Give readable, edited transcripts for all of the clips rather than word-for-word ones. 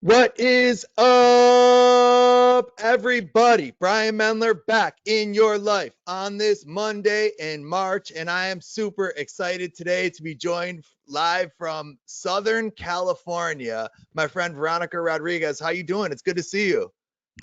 What is up, everybody? Brian Mendler back in your life on this Monday in March, and I am super excited today to be joined live from Southern California. My friend Veronica Rodriguez, how you doing? It's good to see you.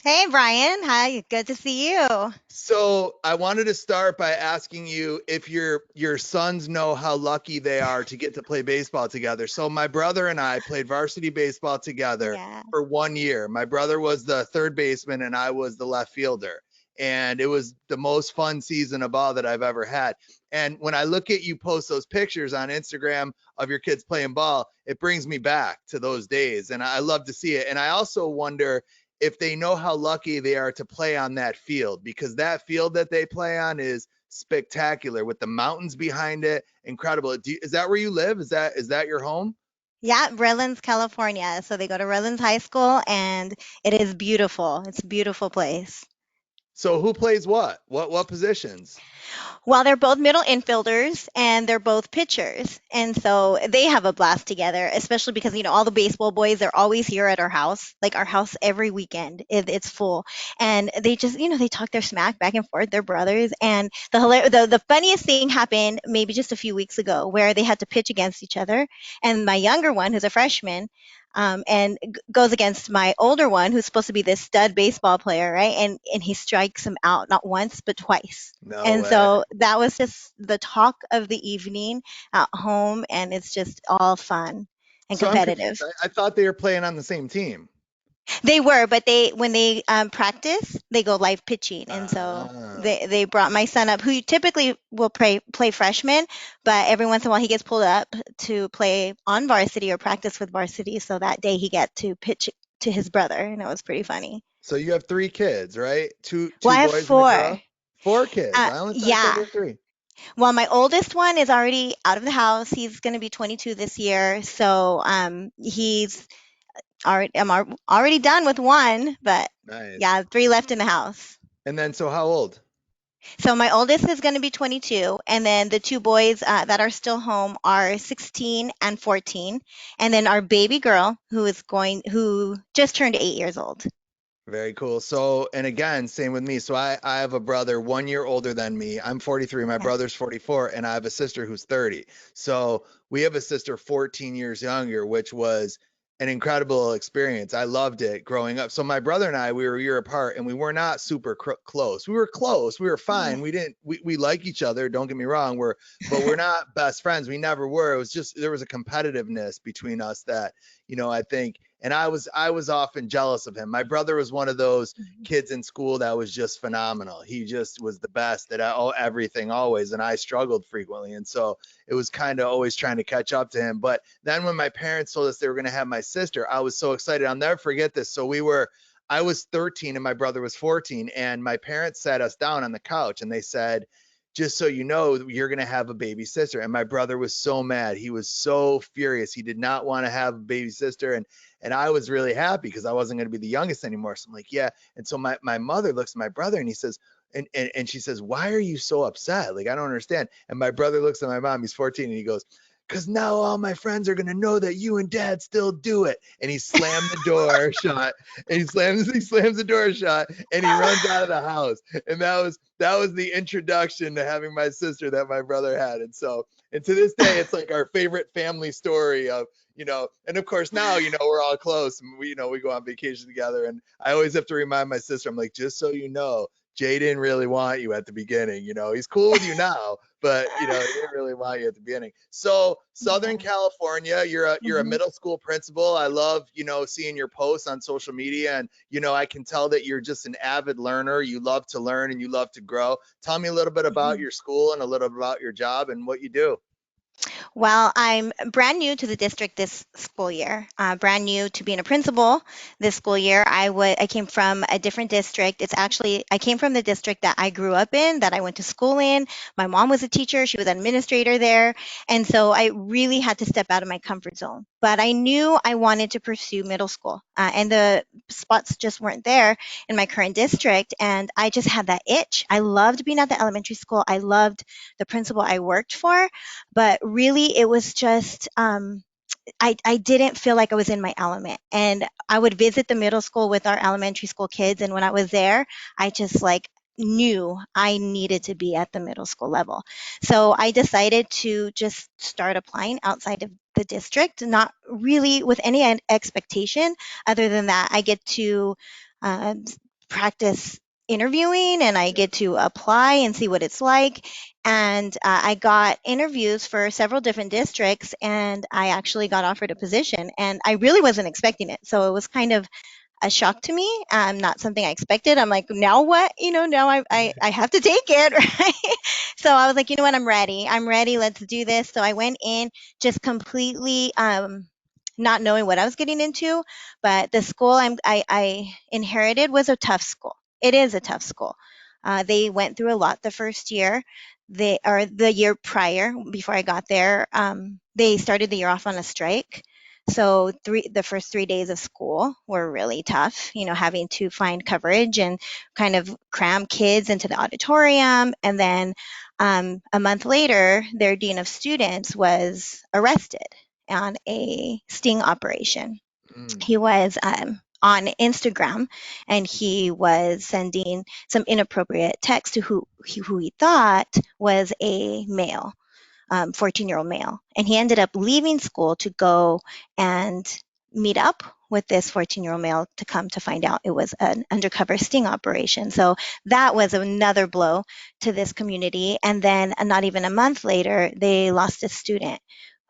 Hey Brian, hi, good to see you. So I wanted to start by asking you if your sons know how lucky they are to get to play baseball together. So my brother and I played varsity baseball together Yeah. for 1 year. My brother was the third baseman and I was the left fielder. And it was the most fun season of all that I've ever had. And when I look at you post those pictures on Instagram of your kids playing ball, it brings me back to those days. And I love to see it. And I also wonder if they know how lucky they are to play on that field, because that field that they play on is spectacular with the mountains behind it. Incredible. Is that where you live? Is that your home? Yeah, Redlands, California. So they go to Redlands High School and it is beautiful. It's a beautiful place. So who plays what positions? Well, they're both middle infielders and they're both pitchers. And so they have a blast together, especially because, all the baseball boys, they're always here at our house, like our house every weekend. It's full. And they just, they talk their smack back and forth. They're brothers. And the funniest thing happened maybe just a few weeks ago where they had to pitch against each other. And my younger one, who's a freshman, and goes against my older one, who's supposed to be this stud baseball player, right? And he strikes him out not once but twice. No And way. so that was just the talk of the evening at home, and it's just all fun and So I'm confused. competitive. I thought they were playing on the same team. They were, but they when they practice, they go live pitching, and so Ah, they brought my son up, who typically will play freshman, but every once in a while he gets pulled up to play on varsity or practice with varsity. So that day he got to pitch to his brother, and it was pretty funny. so you have three kids, right? Two Well, two I have boys and a four. girl. Four kids. I thought Yeah. you had three. Well, my oldest one is already out of the house. He's going to be 22 this year. So he's already done with one, but Nice. yeah, three left in the house. And then so how old? So my oldest is going to be 22, and then the two boys that are still home are 16 and 14, and then our baby girl who just turned 8 years old. Very cool. So, and again, same with me. So I have a brother 1 year older than me. I'm 43. My Yeah. brother's 44, and I have a sister who's 30. So we have a sister 14 years younger, which was an incredible experience. I loved it growing up. So my brother and I, we were a year apart, and we were not super close. We were close. We were Yeah. fine. We like each other. Don't get me wrong. But we're not best friends. We never were. It was just there was a competitiveness between us that, I think, and I was often jealous of him. My brother was one of those kids in school that was just phenomenal. He just was the best at everything always, and I struggled frequently. And so it was kind of always trying to catch up to him. But then when my parents told us they were going to have my sister, I was so excited. I'll never forget this. I was 13 and my brother was 14, and my parents sat us down on the couch and they said, just so you know, you're going to have a baby sister. And my brother was so mad. He was so furious. He did not want to have a baby sister. And I was really happy because I wasn't going to be the youngest anymore. So I'm like, yeah. And so my mother looks at my brother and he says, and she says, why are you so upset? Like, I don't understand. And my brother looks at my mom, he's 14, and he goes, because now all my friends are going to know that you and dad still do it. And he slammed the door shut, and he slams the door shut, and he runs out of the house. And that was the introduction to having my sister that my brother had. And to this day, it's like our favorite family story of, and of course now, we're all close, and we go on vacation together. And I always have to remind my sister, I'm like, just so you know, Jay didn't really want you at the beginning. He's cool with you now, but he didn't really want you at the beginning. So Southern Yeah. California, you're a Mhm. middle school principal. I love, seeing your posts on social media, and I can tell that you're just an avid learner. You love to learn and you love to grow. Tell me a little bit about Mhm. your school and a little bit about your job and what you do. Well, I'm brand new to the district this school year. Brand new to being a principal this school year. I came from a different district. I came from the district that I grew up in, that I went to school in. My mom was a teacher. She was an administrator there, and so I really had to step out of my comfort zone. But I knew I wanted to pursue middle school, and the spots just weren't there in my current district. And I just had that itch. I loved being at the elementary school. I loved the principal I worked for, but really it was just I didn't feel like I was in my element. And I would visit the middle school with our elementary school kids. And when I was there, I just like knew I needed to be at the middle school level. So I decided to just start applying outside of the district, not really with any expectation other than that I get to uh, practice interviewing and I get to apply and see what it's like. And I got interviews for several different districts, and I actually got offered a position, and I really wasn't expecting it. So it was kind of a shock to me. Not something I expected. I'm like, now what? Now I have to take it, right? So I was like, you know what? I'm ready. I'm ready. Let's do this. So I went in just completely not knowing what I was getting into, but the school I inherited was a tough school. It is a tough school. They went through a lot the first year. They or the year prior, before I got there, they started the year off on a strike. So the first 3 days of school were really tough, having to find coverage and kind of cram kids into the auditorium. And then a month later, their dean of students was arrested on a sting operation. Mm. He was on Instagram, and he was sending some inappropriate text to who he thought was a male, 14-year-old male. And he ended up leaving school to go and meet up with this 14-year-old male to come to find out it was an undercover sting operation. So that was another blow to this community. And then not even a month later, they lost a student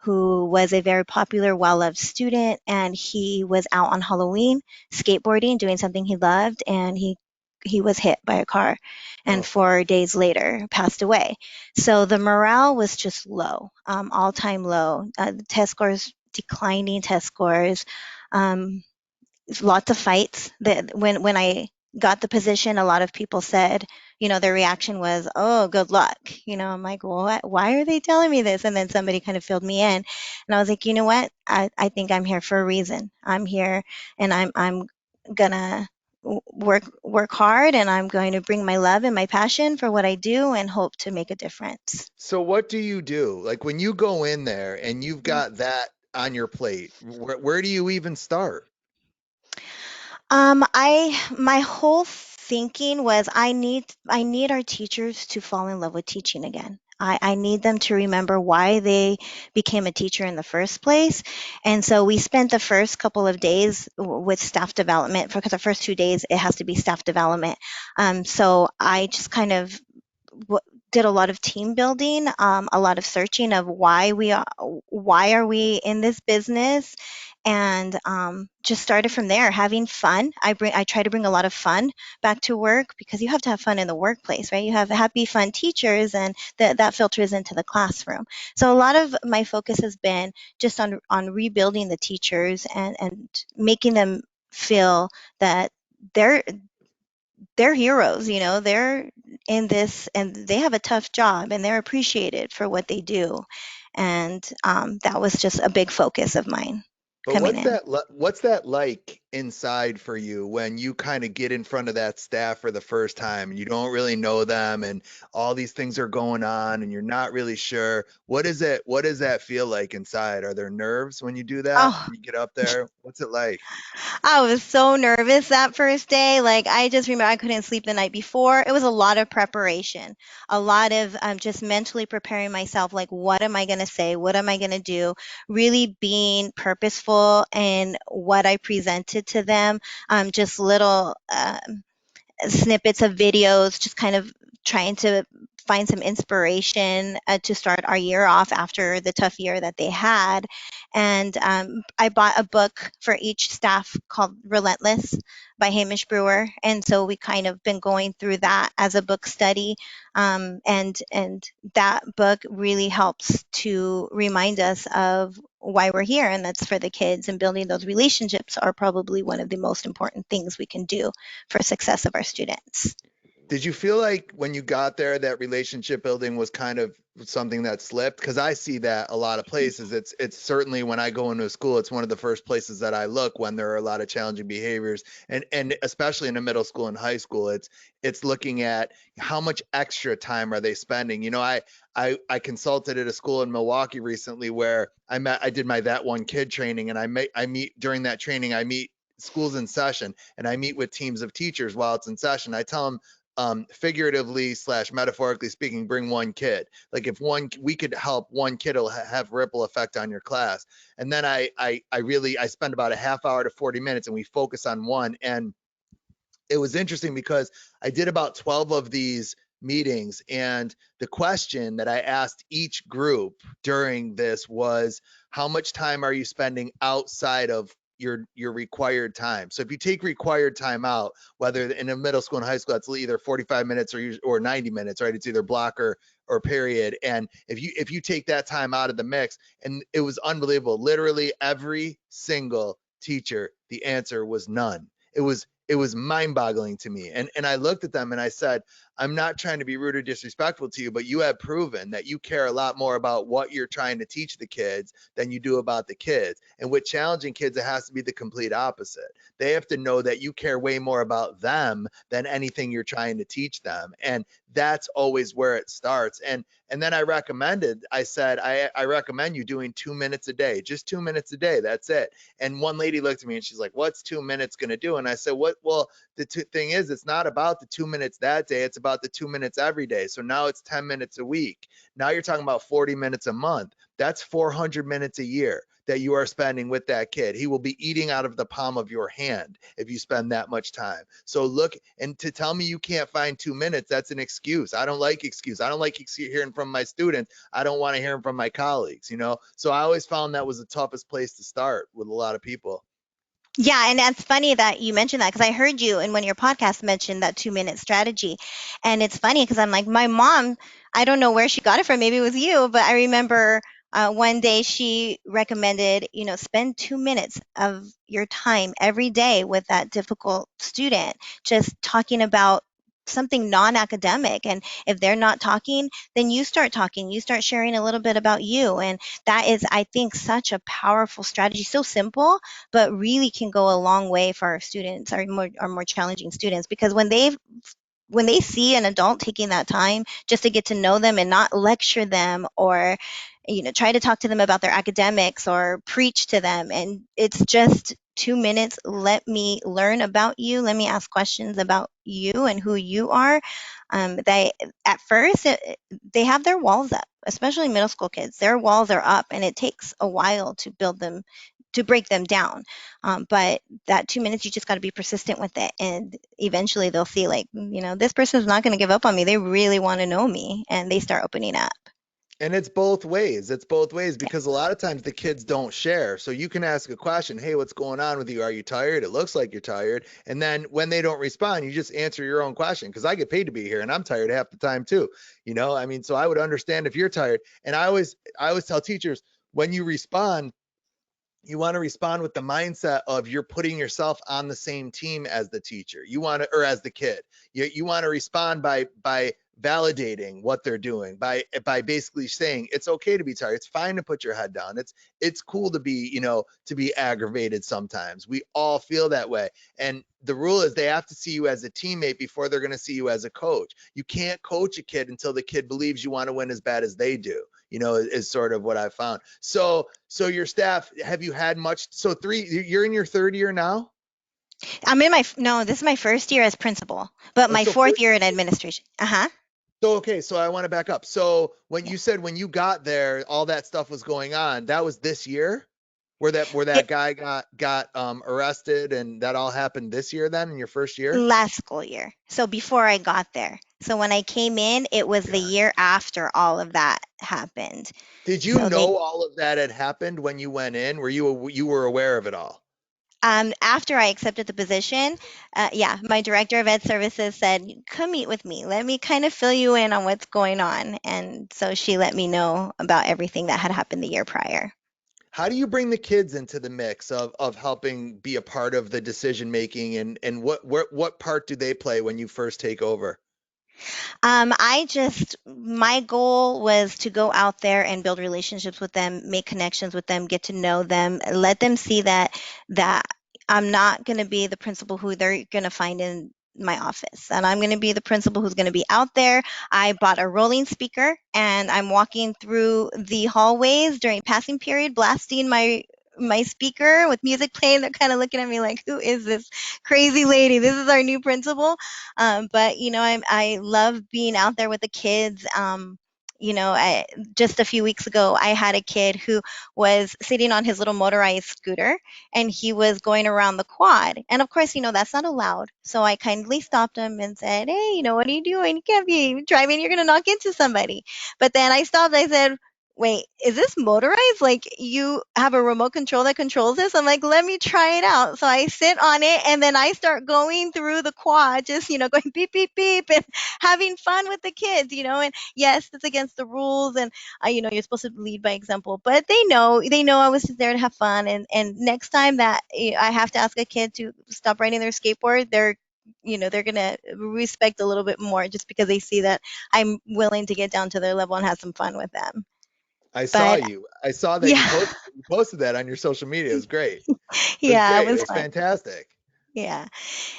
who was a very popular, well loved student. And he was out on Halloween skateboarding, doing something he loved. And he was hit by a car and Oh. 4 days later passed away. So the morale was just low, all time low. Test scores declining, test scores, um, lots of fights. That when I got the position, a lot of people said, their reaction was, "Oh, good luck." I'm like, "What? Why are they telling me this?" And then somebody kind of filled me in, and I was like, "You know what? I think I'm here for a reason. I'm here, and I'm gonna work hard, and I'm going to bring my love and my passion for what I do, and hope to make a difference." So what do you do? Like when you go in there and you've got that on your plate, where do you even start? My whole thinking was I need our teachers to fall in love with teaching again. I need them to remember why they became a teacher in the first place. And so we spent the first couple of days with staff development because the first 2 days it has to be staff development. So I just kind of w- did a lot of team building, a lot of searching of why are we in this business, and just started from there, having fun. I try to bring a lot of fun back to work because you have to have fun in the workplace, right? You have happy, fun teachers, and that filters into the classroom. So a lot of my focus has been just on rebuilding the teachers and making them feel that they're they're heroes, they're in this and they have a tough job and they're appreciated for what they do. And that was just a big focus of mine But coming in. what's that like inside for you when you kind of get in front of that staff for the first time and you don't really know them and all these things are going on and you're not really sure? What does that feel like inside? Are there nerves when you do that? Oh, You get up there? What's it like? I was so nervous that first day. Like, I just remember I couldn't sleep the night before. It was a lot of preparation, a lot of just mentally preparing myself. Like, what am I going to say? What am I going to do? Really being purposeful in what I presented to them. Just little snippets of videos, just kind of trying to find some inspiration to start our year off after the tough year that they had. And I bought a book for each staff called Relentless by Hamish Brewer. And so we kind of been going through that as a book study. And that book really helps to remind us of why we're here, and that's for the kids, and building those relationships are probably one of the most important things we can do for success of our students. Did you feel like when you got there that relationship building was kind of something that slipped? Because I see that a lot of places. It's certainly when I go into a school, it's one of the first places that I look when there are a lot of challenging behaviors, and especially in a middle school and high school, it's looking at how much extra time are they spending. I consulted at a school in Milwaukee recently where I did my That One Kid training, and I meet during that training, I meet schools in session, and I meet with teams of teachers while it's in session. I tell them, figuratively slash metaphorically speaking, bring one kid. Like if we could help one kid, it'll have ripple effect on your class. And then I spend about a half hour to 40 minutes and we focus on one. And it was interesting because I did about 12 of these meetings, and the question that I asked each group during this was, how much time are you spending outside of your required time? So if you take required time out, whether in a middle school and high school, that's either 45 minutes or 90 minutes, right? It's either block or period. And if you take that time out of the mix, and it was unbelievable, literally every single teacher, the answer was none. It was mind-boggling to me. And I looked at them and I said, I'm not trying to be rude or disrespectful to you, but you have proven that you care a lot more about what you're trying to teach the kids than you do about the kids. And with challenging kids, it has to be the complete opposite. They have to know that you care way more about them than anything you're trying to teach them. And that's always where it starts. And then I said, I recommend you doing 2 minutes a day, just 2 minutes a day. That's it. And one lady looked at me and she's like, what's 2 minutes going to do? And I said, what? Well, thing is, it's not about the 2 minutes that day. It's about the 2 minutes every day. So now it's 10 minutes a week. Now you're talking about 40 minutes a month. That's 400 minutes a year that you are spending with that kid. He will be eating out of the palm of your hand if you spend that much time. So look, and to tell me you can't find 2 minutes, that's an excuse. I don't like excuse. I don't like hearing from my students. I don't want to hear them from my colleagues. So I always found that was the toughest place to start with a lot of people. Yeah, and that's funny that you mentioned that because I heard you in one of your podcasts mention that 2 minute strategy. And it's funny because I'm like, my mom, I don't know where she got it from. Maybe it was you, but I remember one day she recommended, spend 2 minutes of your time every day with that difficult student, just talking about something non-academic. And if they're not talking, then you start talking, you start sharing a little bit about you. And that is, I think, such a powerful strategy. So simple, but really can go a long way for our students, our more challenging students, because when they see an adult taking that time just to get to know them and not lecture them or try to talk to them about their academics or preach to them, and it's just 2 minutes, let me learn about you, let me ask questions about you and who you are. They at first they have their walls up, especially middle school kids. Their walls are up and it takes a while to build them, to break them down. But that 2 minutes, you just got to be persistent with it. And eventually they'll see, like, this person's not going to give up on me. They really want to know me. And they start opening up. And it's both ways. It's both ways Yeah. because a lot of times the kids don't share. So you can ask a question, hey, what's going on with you? Are you tired? It looks like you're tired. And then when they don't respond, you just answer your own question because I get paid to be here and I'm tired half the time too. I mean, so I would understand if you're tired. And I always tell teachers, when you respond, you want to respond with the mindset of you're putting yourself on the same team as the teacher. You want to, or as the kid. You want to respond by validating what they're doing, by basically saying it's okay to be tired. It's fine to put your head down. It's cool to be aggravated sometimes. We all feel that way. And the rule is they have to see you as a teammate before they're going to see you as a coach. You can't coach a kid until the kid believes you want to win as bad as they do. Is sort of what I found. So your staff, have you had much? So you're in your third year now? No, this is my first year as principal, but Oh, my so fourth first year in year. administration. Uh-huh. So okay, so I want to back up. So when Yeah. you said when you got there, all that stuff was going on, that was this year? Where that It guy got arrested and that all happened this year then in your first year? last school year. So before I got there. So when I came in, it was the Yeah. year after all of that happened. Did you So they know all of that had happened when you went in? You were aware of it all? After I accepted the position, yeah, my director of ed services said, "Come meet with me. Let me kind of fill you in on what's going on." And so she let me know about everything that had happened the year prior. How do you bring the kids into the mix of helping be a part of the decision making, and what part do they play when you first take over? My goal was to go out there and build relationships with them, make connections with them, get to know them, let them see that I'm not going to be the principal who they're going to find in my office, and I'm going to be the principal who's going to be out there. I bought a rolling speaker, and I'm walking through the hallways during passing period, blasting my speaker with music playing. They're kind of looking at me like, who is this crazy lady? This is our new principal. But I love being out there with the kids. Just a few weeks ago, I had a kid who was sitting on his little motorized scooter, and he was going around the quad. And of course, that's not allowed. So I kindly stopped him and said, "Hey, what are you doing? You can't be driving. You're going to knock into somebody." But then I stopped. I said, "Wait, is this motorized? Like, you have a remote control that controls this?" I'm like, "Let me try it out." So I sit on it, and then I start going through the quad, just, going beep, beep, beep, and having fun with the kids. And yes, it's against the rules. And, you're supposed to lead by example, but they know I was just there to have fun. And next time that I have to ask a kid to stop riding their skateboard, they're going to respect a little bit more, just because they see that I'm willing to get down to their level and have some fun with them. I saw But you. I saw that yeah, you posted that on your social media. It was great. It was yeah, it great. It was was fun. fantastic. Yeah.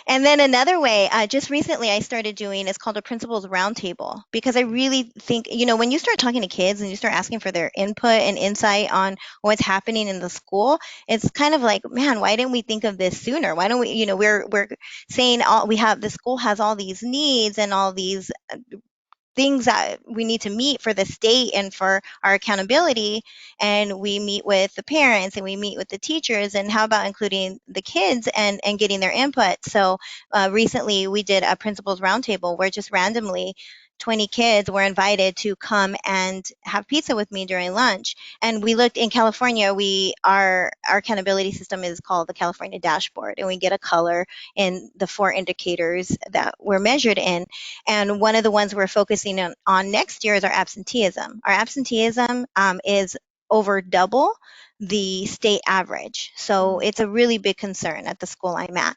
And then another way, just recently I started doing is called a principal's roundtable, because I really think, when you start talking to kids and you start asking for their input and insight on what's happening in the school, it's kind of like, man, why didn't we think of this sooner? Why don't we, we're saying the school has all these needs and all these things that we need to meet for the state and for our accountability, and we meet with the parents and we meet with the teachers, and how about including the kids and getting their input. So recently we did a principals roundtable where just randomly 20 kids were invited to come and have pizza with me during lunch. And we looked in California, our accountability system is called the California dashboard, and we get a color in the four indicators that we're measured in. And one of the ones we're focusing on next year is our absenteeism. Our absenteeism is over double the state average. So Mm. it's a really big concern at the school I'm at.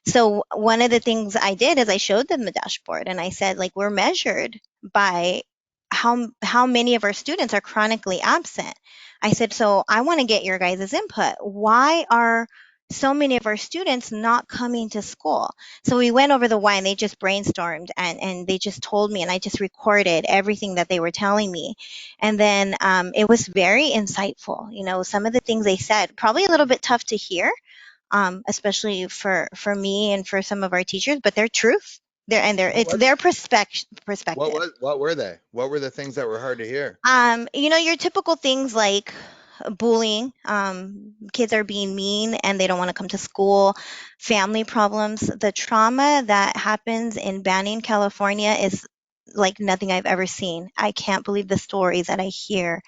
So one of the things I did is I showed them the dashboard, and I said, like, we're measured by how many of our students are chronically absent. I said, so I want to get your guys' input. Why are so many of our students not coming to school? So we went over the why, and they just brainstormed, and they just told me, and I just recorded everything that they were telling me. And then it was very insightful. Some of the things they said, probably a little bit tough to hear, especially for me and for some of our teachers, but they're truth. What It's was their what perspective. was what were they? What were the things that were hard to hear? Your typical things like bullying, kids are being mean and they don't want to come to school, family problems. The trauma that happens in Banning, California is like nothing I've ever seen. I can't believe the stories that I hear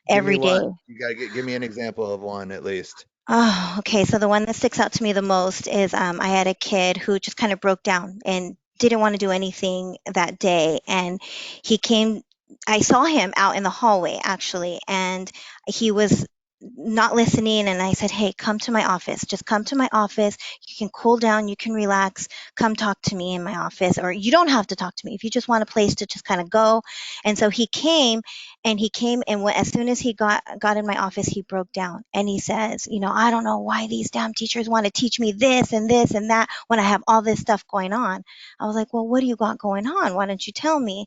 Give me every day. one. You gotta give me an example of one at least. Oh, okay. So the one that sticks out to me the most is I had a kid who just kind of broke down and didn't want to do anything that day. And he came, I saw him out in the hallway actually, and he was not listening. And I said, "Hey, come to my office. Just come to my office. You can cool down, you can relax. Come talk to me in my office. Or you don't have to talk to me if you just want a place to just kind of go." And so he came, and as soon as he got in my office, he broke down and he says, "I don't know why these damn teachers want to teach me this and this and that when I have all this stuff going on." I was like, "Well, what do you got going on? Why don't you tell me?"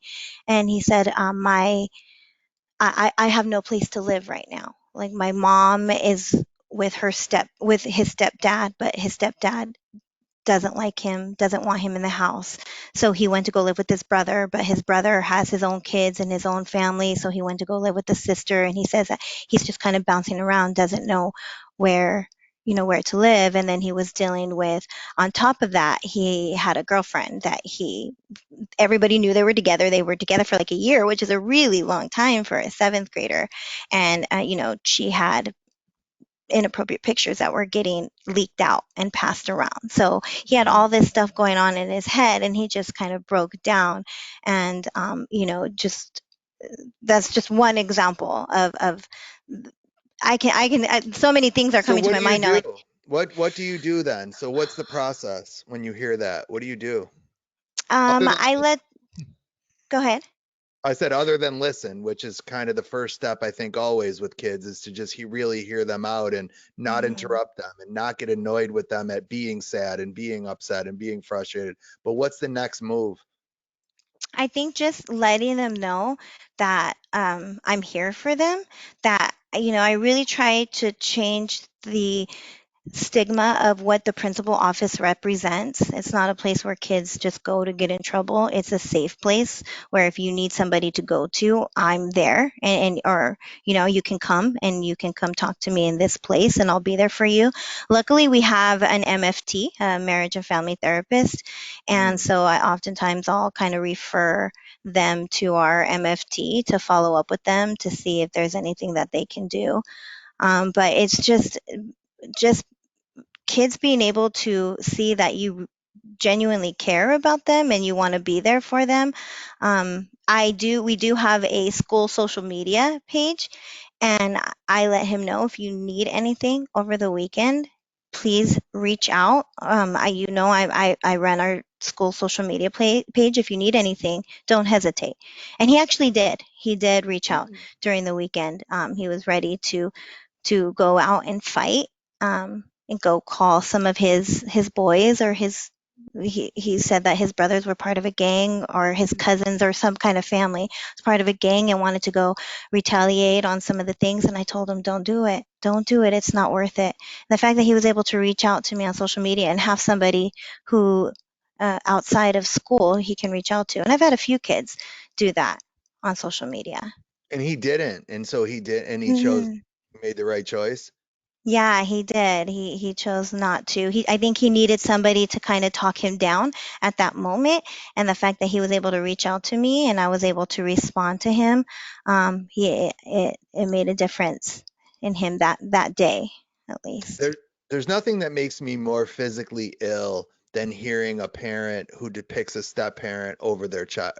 And he said, "My I have no place to live right now. Like, my mom is with his stepdad, but his stepdad doesn't like him, doesn't want him in the house. So he went to go live with his brother, but his brother has his own kids and his own family. So he went to go live with the sister. And he says that he's just kind of bouncing around, doesn't know where, where to live." And then he was dealing with, on top of that, he had a girlfriend that everybody knew they were together. They were together for like a year, which is a really long time for a seventh grader. And, she had inappropriate pictures that were getting leaked out and passed around. So he had all Mm. this stuff going on in his head, and he just kind of broke down. And, just that's just one example of so many things are So coming to what my do you mind now. do? Like, What do you do then? So what's the process when you hear that? What do you do? Other than I let just Go ahead. I said other than listen, which is kind of the first step I think always with kids is to just really hear them out and not Mhm. interrupt them and not get annoyed with them at being sad and being upset and being frustrated. But what's the next move? I think just letting them know that I'm here for them, that, I really try to change the stigma of what the principal office represents. It's not a place where kids just go to get in trouble. It's a safe place where if you need somebody to go to, I'm there, and or you can come and you can come talk to me in this place and I'll be there for you. Luckily, we have an MFT, a marriage and family therapist, and Mm. so I oftentimes I'll kind of refer them to our MFT to follow up with them to see if there's anything that they can do. But it's just kids being able to see that you genuinely care about them and you want to be there for them. We do have a school social media page, and I let him know if you need anything over the weekend, please reach out. I run our school social media page. If you need anything, don't hesitate. And he actually did. He did reach out Mm. during the weekend. He was ready to go out and fight, and go call some of his boys, or he said that his brothers were part of a gang, or his cousins or some kind of family was part of a gang and wanted to go retaliate on some of the things. And I told him, don't do it, don't do it, it's not worth it. And the fact that he was able to reach out to me on social media and have somebody who, outside of school, he can reach out to, and I've had a few kids do that on social media. And he didn't. And so he did, and he chose, Mhm. made the right choice. Yeah, he did. He chose not to. I think he needed somebody to kind of talk him down at that moment, and the fact that he was able to reach out to me and I was able to respond to him, it made a difference in him that day, at least. There, there's nothing that makes me more physically ill than hearing a parent who depicts a step parent over their child.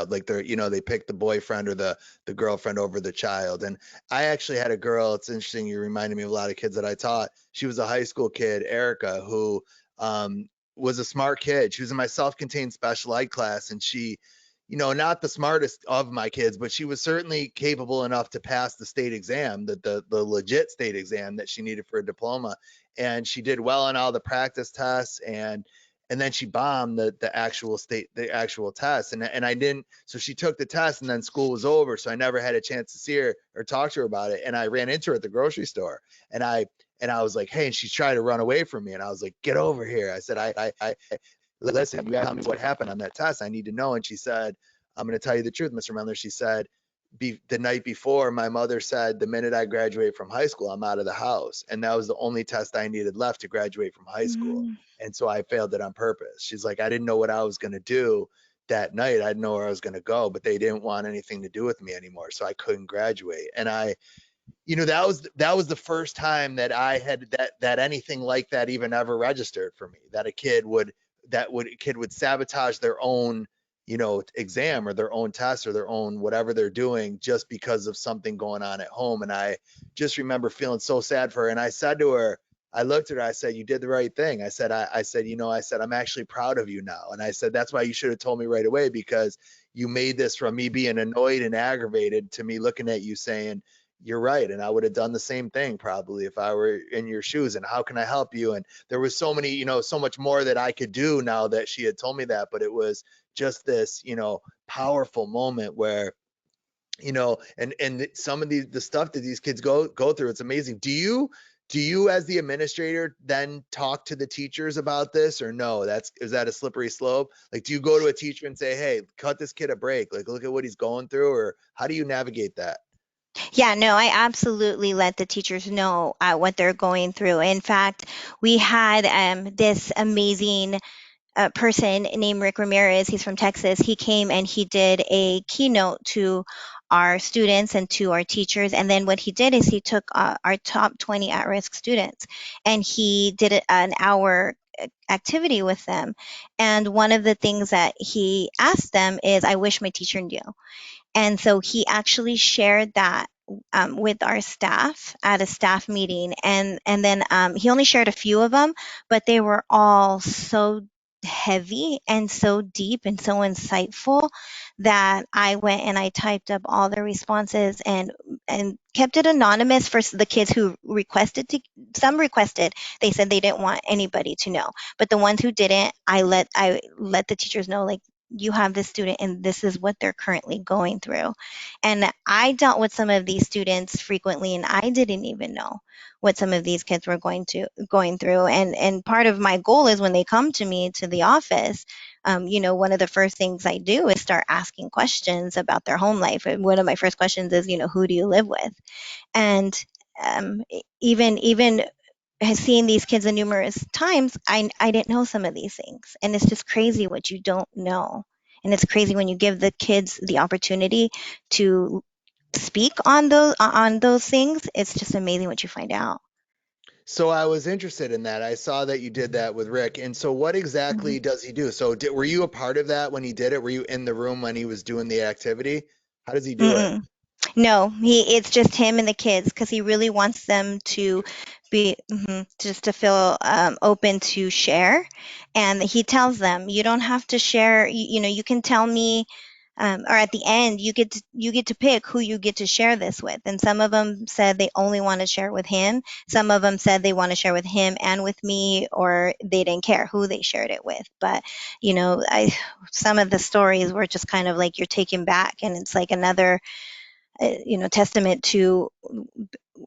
Like they pick the boyfriend or the girlfriend over the child. And I actually had a girl, it's interesting, you reminded me of a lot of kids that I taught. She was a high school kid, Erica, who um was a smart kid. She was in my self-contained special ed class, and she, not the smartest of my kids, but she was certainly capable enough to pass the state exam, the legit state exam that she needed for a diploma. And she did well on all the practice tests, and then she bombed the actual test. And I didn't, so she took the test and then school was over. So I never had a chance to see her or talk to her about it. And I ran into her at the grocery store, and I was like, hey, and she's trying to run away from me. And I was like, get over here. I said, I listen, you gotta tell me what happened on that test. I need to know. And she said, I'm going to tell you the truth, Mr. Mendler. She said, the night before, my mother said, the minute I graduate from high school, I'm out of the house. And that was the only test I needed left to graduate from high school. Mm. And so I failed it on purpose. She's like, I didn't know what I was going to do that night. I didn't know where I was going to go, but they didn't want anything to do with me anymore. So I couldn't graduate. And that was the first time that I had that anything like that even ever registered for me, that a kid would sabotage their own, exam or their own test or their own whatever they're doing just because of something going on at home. And I just remember feeling so sad for her. And I said to her, I looked at her, I said, you did the right thing. I said, I'm actually proud of you now. And I said, that's why you should have told me right away, because you made this from me being annoyed and aggravated to me looking at you saying, you're right. And I would have done the same thing probably if I were in your shoes. And how can I help you? And there was so much more that I could do now that she had told me that. But it was just this, powerful moment where, and some of the stuff that these kids go through, it's amazing. Do you as the administrator then talk to the teachers about this, or no? Is that a slippery slope? Like, do you go to a teacher and say, hey, cut this kid a break, like look at what he's going through, or how do you navigate that? Yeah, no, I absolutely let the teachers know what they're going through. In fact, we had this amazing person named Rick Ramirez. He's from Texas. He came and he did a keynote to our students and to our teachers. And then what he did is he took our top 20 at risk students and he did an hour activity with them. And one of the things that he asked them is, I wish my teacher knew. And so he actually shared that with our staff at a staff meeting, and then he only shared a few of them, but they were all so heavy and so deep and so insightful that I went and I typed up all the responses and kept it anonymous for the kids who requested to. Some requested, they said they didn't want anybody to know, but the ones who didn't, I let the teachers know, like, you have this student and this is what they're currently going through. And I dealt with some of these students frequently, and I didn't even know what some of these kids were going through. And part of my goal is when they come to me to the office, one of the first things I do is start asking questions about their home life. And one of my first questions is, who do you live with? And even seeing these kids in numerous times, I didn't know some of these things. And it's just crazy what you don't know. And it's crazy when you give the kids the opportunity to speak on those things. It's just amazing what you find out. So I was interested in that. I saw that you did that with Rick. And so what Mhm. exactly does he do? So were you a part of that when he did it? Were you in the room when he was doing the activity? How does he do it? Mm-mm. No, it's just him and the kids because he really wants them to be just to feel open to share. And he tells them, you don't have to share. You can tell me, or at the end, you get to pick who you get to share this with. And some of them said they only want to share with him. Some of them said they want to share with him and with me, or they didn't care who they shared it with. But I some of the stories were just kind of like you're taken back, and it's like another testament to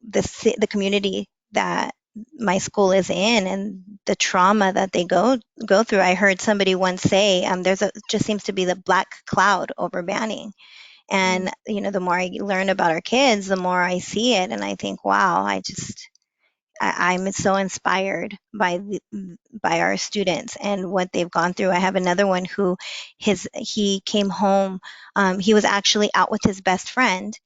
the community that my school is in and the trauma that they go through. I heard somebody once say, there's a just seems to be the black cloud over Banning. Mm. And the more I learn about our kids, the more I see it, and I think, wow, I'm so inspired by our students and what they've gone through. I have another one who he came home. He was actually out with his best friend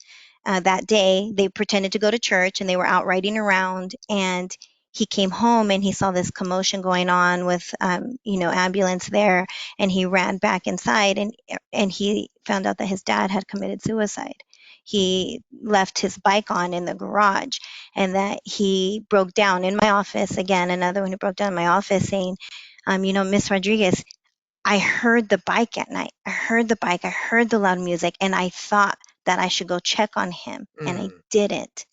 that day. They pretended to go to church and they were out riding around. And he came home and he saw this commotion going on with, ambulance there. And he ran back inside and he found out that his dad had committed suicide. He left his bike on in the garage and that he broke down in my office again. Another one who broke down in my office saying, Miss Rodriguez, I heard the bike at night. I heard the bike. I heard the loud music, and I thought that I should go check on him, and I Mm. didn't.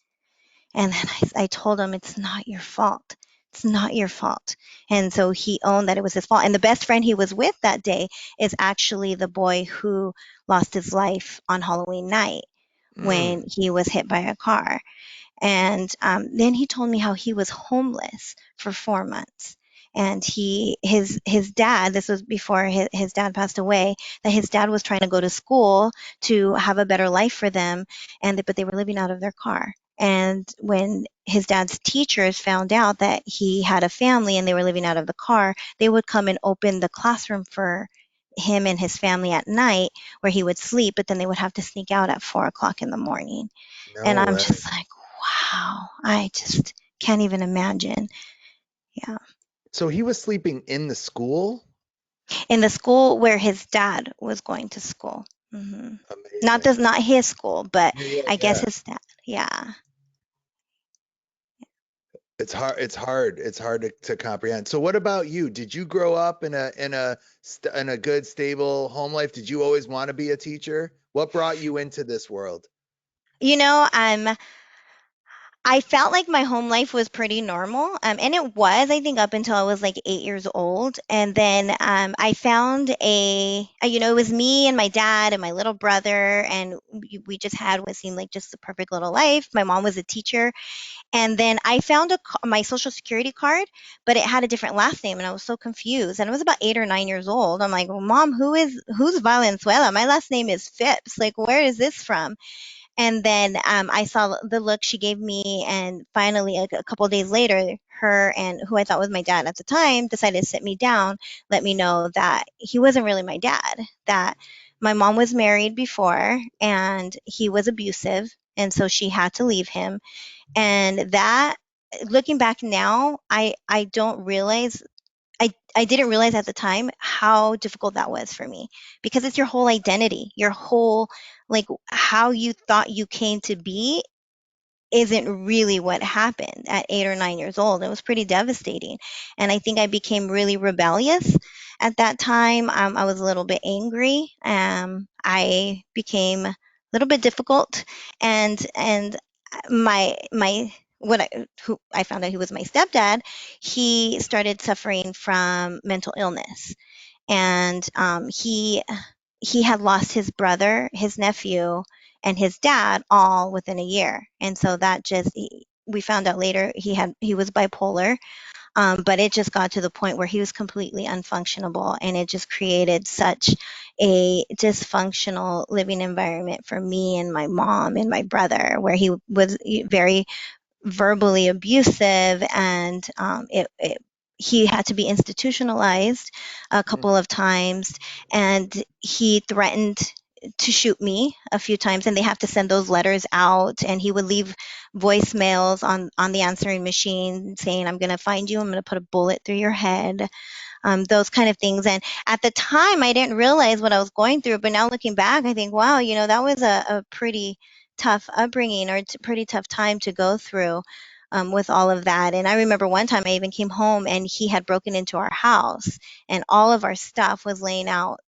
And then I told him, it's not your fault. It's not your fault. And so he owned that it was his fault. And the best friend he was with that day is actually the boy who lost his life on Halloween night when Mm. he was hit by a car. And then he told me how he was homeless for 4 months. And his dad, this was before his dad passed away, that his dad was trying to go to school to have a better life for them, but they were living out of their car. And when his dad's teachers found out that he had a family and they were living out of the car, they would come and open the classroom for him and his family at night where he would sleep, but then they would have to sneak out at 4 o'clock in the morning. And No I'm way. just like, wow, I just can't even imagine. Yeah. So he was sleeping in the school? In the school where his dad was going to school. hmm Amazing. Not his school, but Yeah, yeah, I guess yeah. his dad. Yeah. It's hard. It's hard. It's hard to comprehend. So what about you? Did you grow up in a good, stable home life? Did you always want to be a teacher? What brought you into this world? You know, I felt like my home life was pretty normal. And it was, I think, up until I was like 8 years old. And then I found it was me and my dad and my little brother, and we just had what seemed like just the perfect little life. My mom was a teacher. And then I found my social security card, but it had a different last name, and I was so confused. And I was about 8 or 9 years old. I'm like, well, Mom, who's Valenzuela? My last name is Phipps. Like, where is this from? And then I saw the look she gave me, and finally, a couple of days later, her and who I thought was my dad at the time decided to sit me down, let me know that he wasn't really my dad, that my mom was married before and he was abusive, and so she had to leave him. And that, looking back now, I don't realize I didn't realize at the time how difficult that was for me, because it's your whole identity, your whole, like, how you thought you came to be isn't really what happened at 8 or 9 years old. It was pretty devastating. And I think I became really rebellious. At that time, I was a little bit angry. I became a little bit difficult, and my what I who I found out he was my stepdad. He started suffering from mental illness, and he had lost his brother, his nephew, and his dad all within a year. And so that just we found out later he was bipolar, but it just got to the point where he was completely unfunctionable, and it just created such a dysfunctional living environment for me and my mom and my brother, where he was very verbally abusive, and he had to be institutionalized a Mhm. couple of times, and he threatened to shoot me a few times, and they have to send those letters out, and he would leave voicemails on the answering machine saying, I'm going to find you, I'm going to put a bullet through your head, those kind of things. And at the time, I didn't realize what I was going through. But now looking back, I think, wow, that was a pretty tough upbringing, or pretty tough time to go through, with all of that. And I remember one time I even came home and he had broken into our house, and all of our stuff was laying out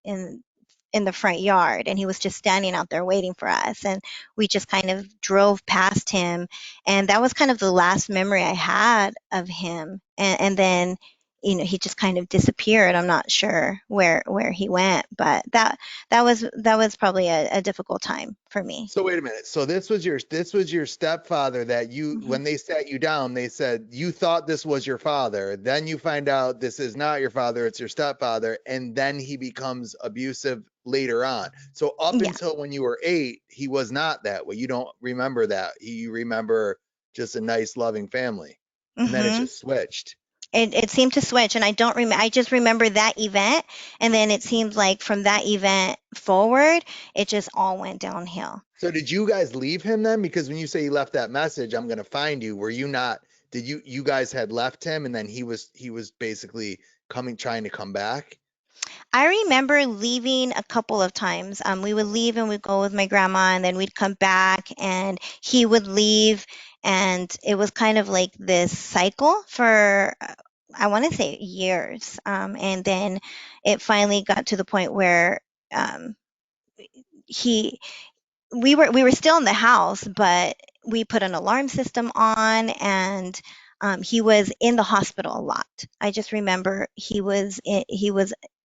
in the front yard, and he was just standing out there waiting for us, and we just kind of drove past him, and that was kind of the last memory I had of him. And then he just kind of disappeared. I'm not sure where he went, but that was probably a difficult time for me. So wait a minute. So this was your stepfather that you Hmm. when they sat you down, they said you thought this was your father. Then you find out this is not your father, it's your stepfather, and then he becomes abusive later on. So up Yeah. until when you were 8, he was not that way. You don't remember that. You remember just a nice loving family. And then it Hmm. just switched. It seemed to switch, and I don't remember. I just remember that event, and then it seems like from that event forward, it just all went downhill. So did you guys leave him then? Because when you say he left that message, I'm gonna find you. Were you not? Did you guys had left him and then he was basically coming trying to come back? I remember leaving a couple of times. We would leave and we'd go with my grandma, and then we'd come back, and he would leave, and it was kind of like this cycle for, I want to say, years. And then it finally got to the point where, um, he we were still in the house, but we put an alarm system on, and he was in the hospital a lot. I just remember he was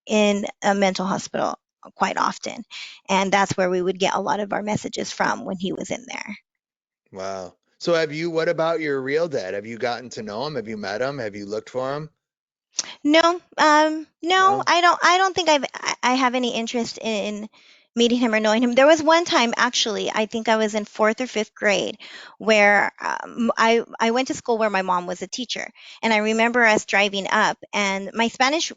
in a mental hospital quite often, and that's where we would get a lot of our messages from when he was in there. Wow. So what about your real dad? Have you gotten to know him? Have you met him? Have you looked for him? No, no, No? I don't think I have any interest in meeting him or knowing him. There was one time, actually, I think I was in fourth or fifth grade, where I went to school where my mom was a teacher, and I remember us driving up, and my Spanish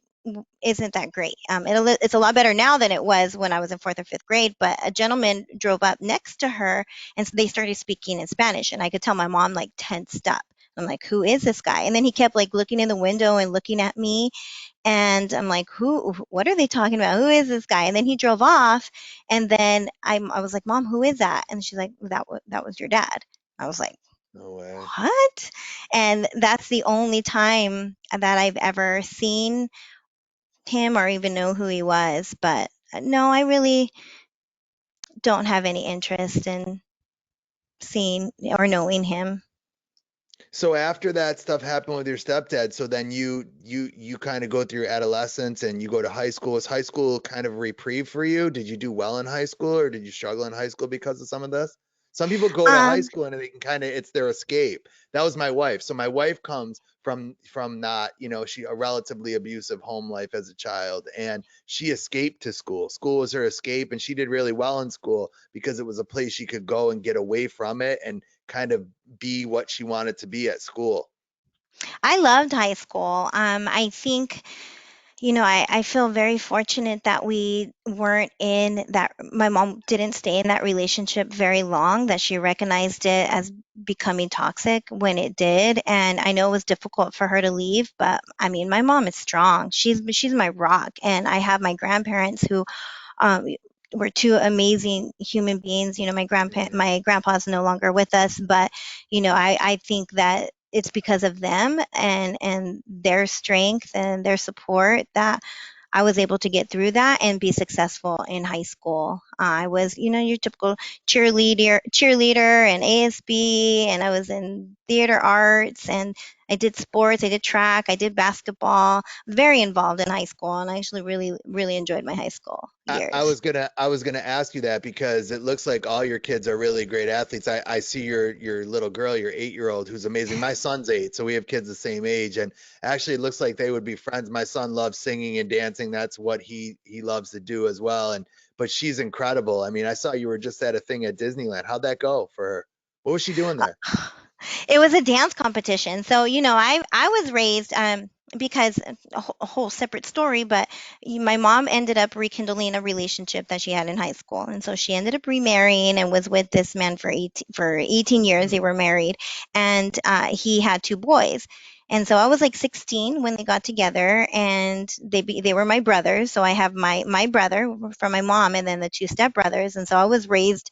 isn't that great. It's a lot better now than it was when I was in fourth or fifth grade. But a gentleman drove up next to her, and so they started speaking in Spanish, and I could tell my mom like tensed up. I'm like, who is this guy? And then he kept like looking in the window and looking at me. And I'm like, what are they talking about? Who is this guy? And then he drove off. And then I was like, Mom, who is that? And she's like, that was your dad. I was like, No way. what? And that's the only time that I've ever seen him or even know who he was. But no, I really don't have any interest in seeing or knowing him. So after that stuff happened with your stepdad, so then you kind of go through your adolescence and you go to high school. Was high school kind of a reprieve for you? Did you do well in high school or did you struggle in high school because of some of this? Some people go to high Um, school and they can kind of it's their escape. That was my wife. So my wife comes from not, she a relatively abusive home life as a child and she escaped to school. School was her escape and she did really well in school because it was a place she could go and get away from it and kind of be what she wanted to be at school. I loved high school. I think, I feel very fortunate that we weren't in that, my mom didn't stay in that relationship very long, that she recognized it as becoming toxic when it did. And I know it was difficult for her to leave, but I mean, my mom is strong. She's my rock. And I have my grandparents who um, were two amazing human beings. Mhm. My grandpa's no longer with us, but I think that it's because of them and their strength and their support that I was able to get through that and be successful in high school. I was, your typical cheerleader and ASB, and I was in theater arts, and I did sports, I did track, I did basketball. Very involved in high school, and I actually really, really enjoyed my high school I years. was gonna ask you that because it looks like all your kids are really great athletes. I see your little girl, your 8 year old, who's amazing. My son's 8, so we have kids the same age, and actually it looks like they would be friends. My son loves singing and dancing. That's what he loves to do as well. And but she's incredible. I mean, I saw you were just at a thing at Disneyland. How'd that go for her? What was she doing there? It was a dance competition. So, I was raised because a whole separate story, but my mom ended up rekindling a relationship that she had in high school. And so she ended up remarrying and was with this man for 18 years. They Hmm. were married, and he had two boys. And so I was like 16 when they got together, and they were my brothers. So I have my brother from my mom, and then the two stepbrothers. And so I was raised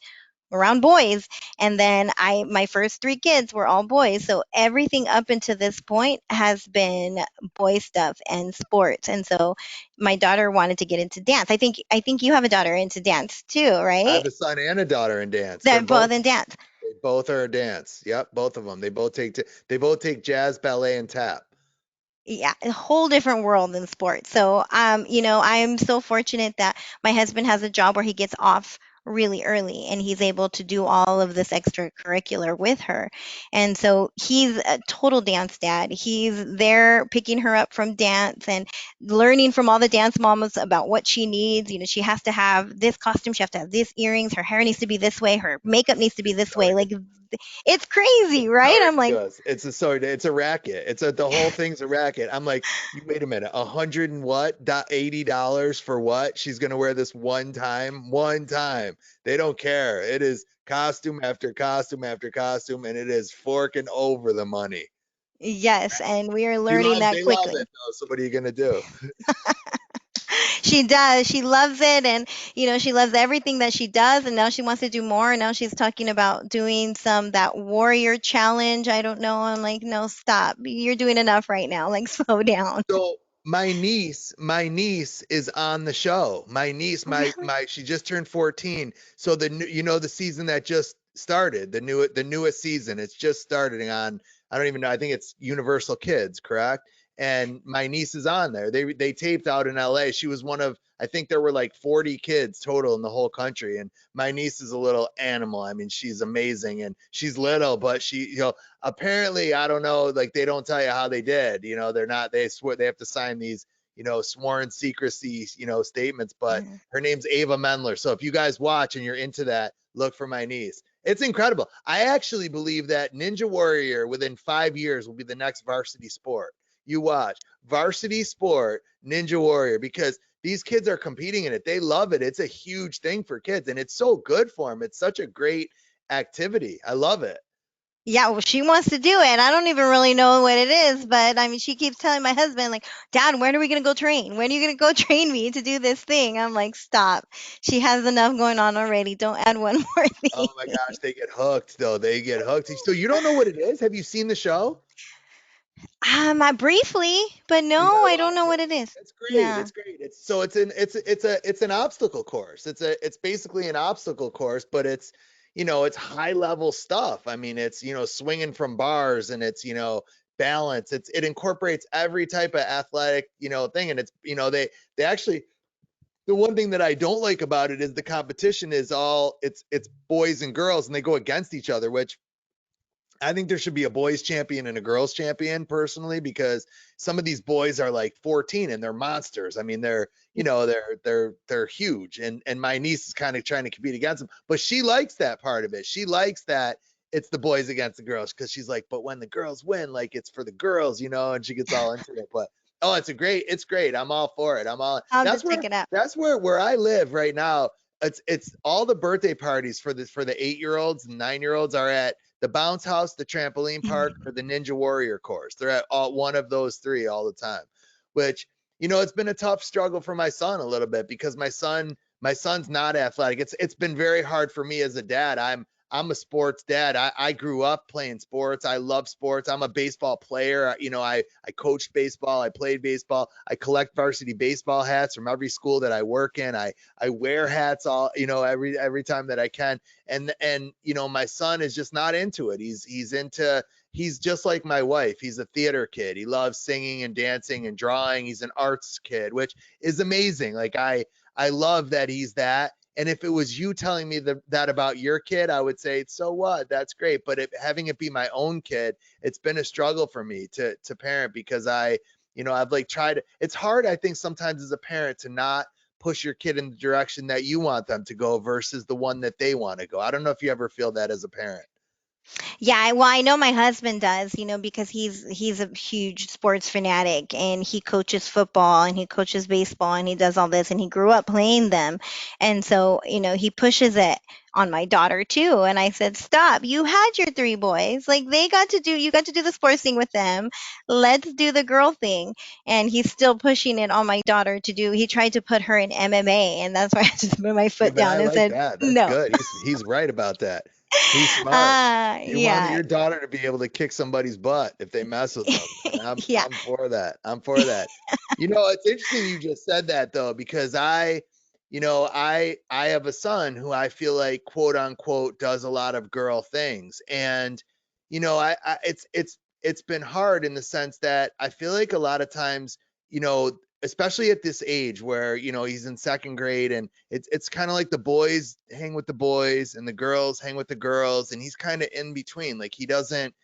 around boys, and then I my first three kids were all boys, so everything up until this point has been boy stuff and sports. And so my daughter wanted to get into dance. I think you have a daughter into dance too, I right? have a son and a daughter in dance. They're both in dance. They both are dance. Yep, both of them. They both take jazz, ballet, and tap. Yeah, a whole different world than sports. So, I'm so fortunate that my husband has a job where he gets off really early and he's able to do all of this extracurricular with her. And so he's a total dance dad. He's there picking her up from dance and learning from all the dance mamas about what she needs. She has to have this costume, she has to have these earrings, her hair needs to be this way, her makeup needs to be this way. Like, it's crazy, right? So I'm like, ridiculous. It's a racket. The whole thing's a racket. I'm like, you wait a minute, 100 and what? $80 for what? She's gonna wear this one time, one time. They don't care. It is costume after costume after costume, and it is forking over the money. yes, and we are learning that They love quickly. it though. So what are you gonna do? She does. She loves it, and she loves everything that she does, and now she wants to do more. And now she's talking about doing some that warrior challenge. I don't know. I'm like, no, stop. You're doing enough right now. Like, slow down. So my niece is on the show. My niece, Really? she just turned 14. So the new, the season that just started, the newest season, it's just starting on, I don't even know, I think it's Universal Kids, correct? And my niece is on there. They taped out in LA. She was one of, I think there were like 40 kids total in the whole country. And my niece is a little animal. I mean, she's amazing and she's little, but apparently, I don't know, like they don't tell you how they did. They're not, they swear they have to sign these, sworn secrecy, statements. But Yeah. her name's Ava Mendler. So if you guys watch and you're into that, look for my niece. It's incredible. I actually believe that Ninja Warrior within 5 years will be the next varsity sport. You watch varsity sport, Ninja Warrior, because these kids are competing in it. They love it. It's a huge thing for kids and it's so good for them. It's such a great activity. I love it. Yeah, well, she wants to do it. I don't even really know what it is, but I mean, she keeps telling my husband, like, Dad, when are we going to go train? When are you going to go train me to do this thing? I'm like, stop. She has enough going on already. Don't add one more Oh thing. my gosh, they get hooked though. They get hooked. So you don't know what it is? Have you seen the show? I briefly, but You no, gotta I don't watch know what it. it is. It's great. No. It's great. It's an obstacle course. It's basically an obstacle course, but it's high level stuff. I mean, it's swinging from bars and it's balance. It incorporates every type of athletic thing, and they actually, the one thing that I don't like about it is the competition is all it's boys and girls and they go against each other, which I think there should be a boys champion and a girls champion personally, because some of these boys are like 14 and they're monsters. I mean, they're huge. And my niece is kind of trying to compete against them, but she likes that part of it. She likes that it's the boys against the girls because she's like, but when the girls win, like it's for the girls, and she gets all into it. But oh, it's great. I'm all for it. I'll have to check it out. That's where I live right now. It's all the birthday parties for the 8 year olds and 9 year olds are at the bounce house, the trampoline park, or the Ninja Warrior course. They're at one of those three all the time. Which it's been a tough struggle for my son a little bit because my son's not athletic. It's been very hard for me as a dad. I'm a sports dad. I grew up playing sports. I love sports. I'm a baseball player. I coached baseball. I played baseball. I collect varsity baseball hats from every school that I work in. I wear hats all, every time that I can. And my son is just not into it. He's just like my wife. He's a theater kid. He loves singing and dancing and drawing. He's an arts kid, which is amazing. Like I love that he's that. And if it was you telling me that about your kid, I would say, so what? That's great. But having it be my own kid, it's been a struggle for me to parent because I've like tried. It's hard, I think, sometimes as a parent to not push your kid in the direction that you want them to go versus the one that they want to go. I don't know if you ever feel that as a parent. Yeah, well, I know my husband does, because he's a huge sports fanatic, and he coaches football and he coaches baseball and he does all this, and he grew up playing them. And so, he pushes it on my daughter too. And I said, "Stop. You had your three boys. Like you got to do the sports thing with them. Let's do the girl thing." And he's still pushing it on my daughter to do. He tried to put her in MMA, and that's why I just put my Yeah, foot but I down and like said, that. That's "No." good. He's right about that. He's smart. You want Yeah. your daughter to be able to kick somebody's butt if they mess with them, and I'm Yeah. I'm for that. I'm for that. It's interesting you just said that though, because I have a son who I feel like quote unquote does a lot of girl things, and it's been hard in the sense that I feel like a lot of times, especially at this age where he's in second grade, and it's kind of like the boys hang with the boys and the girls hang with the girls, and he's kind of in between. Like he doesn't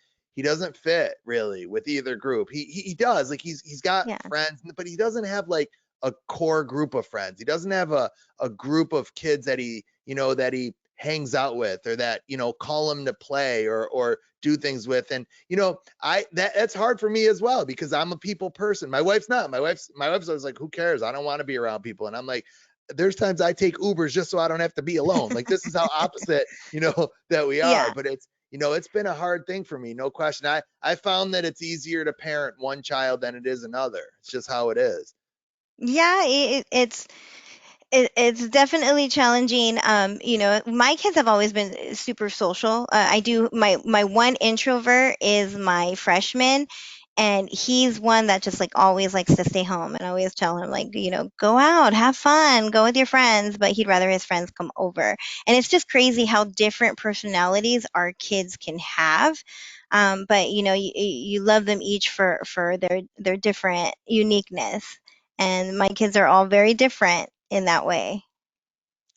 fit really with either group. He does, like he's got Yeah. friends, but he doesn't have like a core group of friends. He doesn't have a group of kids that he hangs out with, or that call him to play or do things with. And that's hard for me as well, because I'm a people person. My wife's not. My wife's always like, who cares? I don't want to be around people. And I'm like, there's times I take Ubers just so I don't have to be alone. Like, this is how opposite, that we are. Yeah. But it's been a hard thing for me, no question. I found that it's easier to parent one child than it is another. It's just how it is. Yeah, it's definitely challenging. My kids have always been super social. I do my one introvert is my freshman, and he's one that just like always likes to stay home. And I always tell him, like, go out, have fun, go with your friends, but he'd rather his friends come over. And it's just crazy how different personalities our kids can have. But you love them each for their different uniqueness, and my kids are all very different in that way.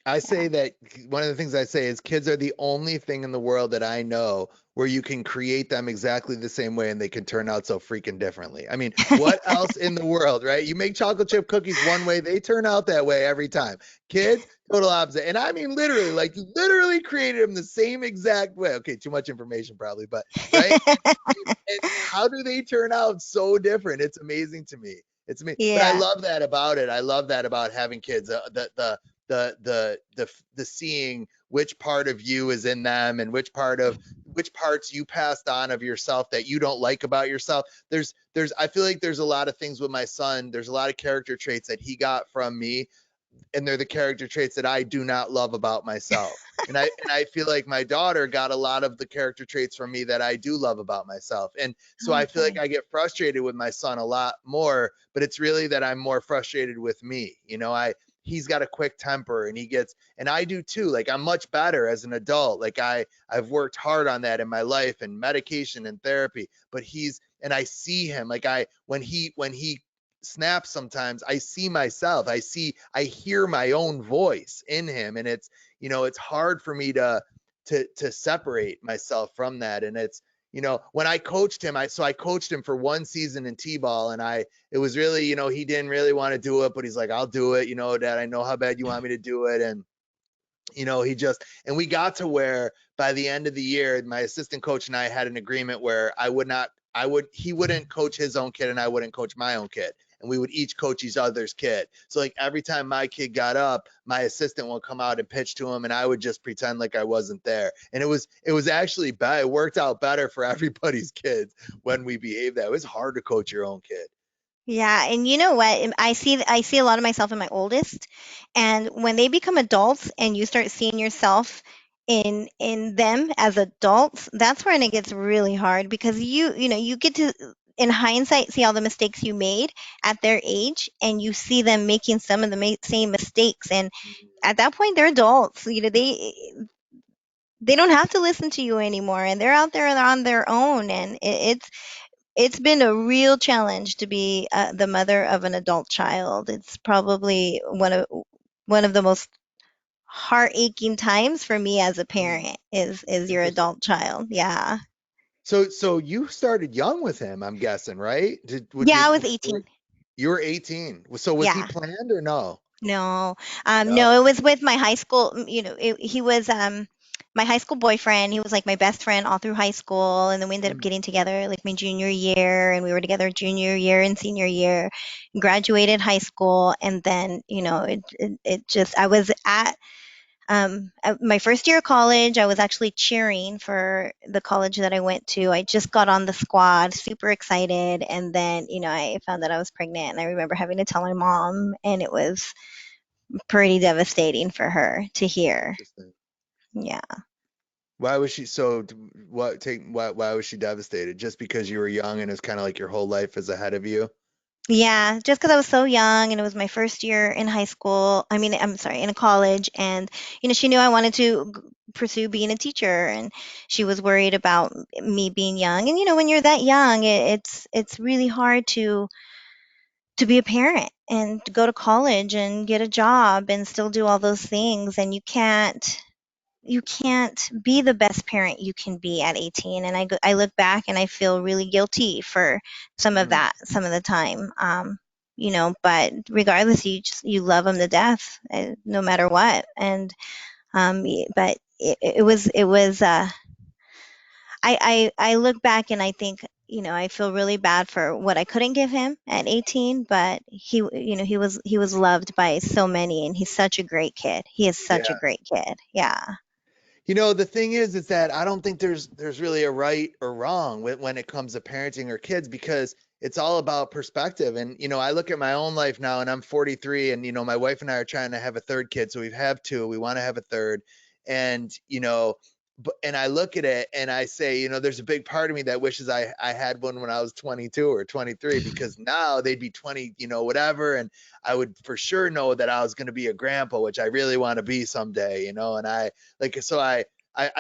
I Yeah. say that one of the things I say is kids are the only thing in the world that I know where you can create them exactly the same way and they can turn out so freaking differently. I mean, what else in the world, right? You make chocolate chip cookies one way, they turn out that way every time. Kids, total opposite. And I mean, literally, like you literally created them the same exact way. Okay, too much information probably, but right? And how do they turn out so different? It's amazing to me. It's me, but I Yeah. love that about it. I love that about having kids. The seeing which part of you is in them, and which parts you passed on of yourself that you don't like about yourself. I feel like there's a lot of things with my son. There's a lot of character traits that he got from me, and they're the character traits that I do not love about myself. And I feel like my daughter got a lot of the character traits from me that I do love about myself. And so I feel like Okay. I get frustrated with my son a lot more, but it's really that I'm more frustrated with me. He's got a quick temper, and I do too. Like, I'm much better as an adult. Like, I've worked hard on that in my life, and medication and therapy, but and I see him, like, when he snaps sometimes, I see myself, I hear my own voice in him, and it's hard for me to separate myself from that. And it's when I coached him, I coached him for one season in t-ball, and it was really, he didn't really want to do it, but he's like, I'll do it, Dad, I know how bad you want me to do it. And and we got to where by the end of the year, my assistant coach and I had an agreement where he wouldn't coach his own kid and I wouldn't coach my own kid. And we would each coach each other's kid. So like every time my kid got up, my assistant would come out and pitch to him, and I would just pretend like I wasn't there. And it was actually bad. It worked out better for everybody's kids when we behaved that. It was hard to coach your own kid. Yeah, and you know what? I see a lot of myself in my oldest, and when they become adults and you start seeing yourself in them as adults, that's when it gets really hard because you get to, in hindsight, see all the mistakes you made at their age, and you see them making some of the same mistakes, and at that point they're adults. They don't have to listen to you anymore, and they're out there on their own, and it's been a real challenge to be the mother of an adult child. It's probably one of the most heart aching times for me as a Mm, parent is your interesting. adult child. Yeah. So you started young with him, I'm guessing, right? Yeah, I was 18. You were 18. So was he Yeah. planned or no? No. No. No, it was with my high school, he was my high school boyfriend. He was like my best friend all through high school, and then we ended up Mm, getting together like my junior year, and we were together junior year and senior year, graduated high school, and then, it just I was at my first year of college. I was actually cheering for the college that I went to. I just got on the squad, super excited, and then, I found that I was pregnant, and I remember having to tell my mom, and it was pretty devastating for her to hear. interesting. Yeah. Why was she so what take why was she devastated? Just because you were young and it's kind of like your whole life is ahead of you? Yeah, just because I was so young and it was my first year in high school. I mean, I'm sorry, in college. And, she knew I wanted to pursue being a teacher, and she was worried about me being young. And, when you're that young, it's really hard to be a parent and to go to college and get a job and still do all those things. And you can't be the best parent you can be at 18. And I look back and I feel really guilty for some of Mm, that, some of the time. But regardless, you love them to death, no matter what. And but it was I look back and I think, I feel really bad for what I couldn't give him at 18, but he was loved by so many, and he's such a great kid. He is such a yeah. great kid. Yeah. The thing is that I don't think there's really a right or wrong when it comes to parenting or kids because it's all about perspective. And I look at my own life now and I'm 43 and my wife and I are trying to have a third kid. So we have two, we want to have a third. And and I look at it and I say, there's a big part of me that wishes I had one when I was 22 or 23 because now they'd be 20, whatever. And I would for sure know that I was going to be a grandpa, which I really want to be someday, and I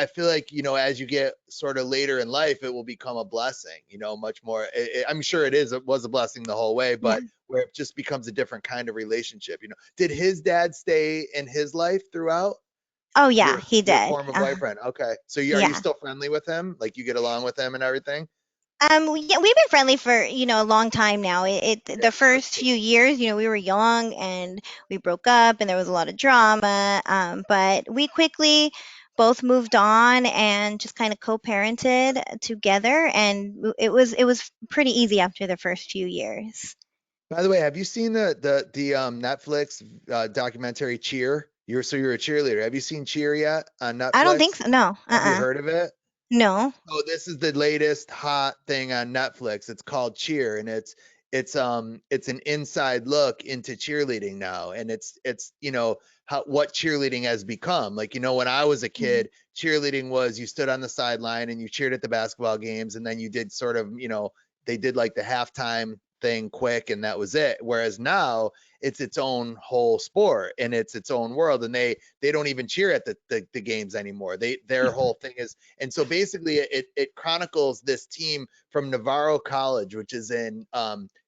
feel like as you get sort of later in life it will become a blessing, much more. I'm sure it was a blessing the whole way, Yeah. but where it just becomes a different kind of relationship. Did his dad stay in his life throughout Oh yeah, your he your did. former boyfriend? Okay, so are you Yeah. still friendly with him, like you get along with him and everything? Yeah, we've been friendly for, a long time now. Yeah, The that's first cool. few years, we were young and we broke up and there was a lot of drama. But we quickly both moved on and just kind of co-parented together, and it was pretty easy after the first few years. By the way, have you seen the Netflix documentary Cheer? You're a cheerleader. Have you seen Cheer yet on I don't think Netflix? so. No. Have you heard of it? No. Oh, this is the latest hot thing on Netflix. It's called Cheer, and it's an inside look into cheerleading now, and it's how what cheerleading has become. Like when I was a Mhm. kid, cheerleading was you stood on the sideline and you cheered at the basketball games, and then you did sort of they did like the halftime thing quick, and that was it. Whereas now it's its own whole sport and it's its own world, and they don't even cheer at the games anymore. Their whole thing is, and so basically it chronicles this team from Navarro College, which is in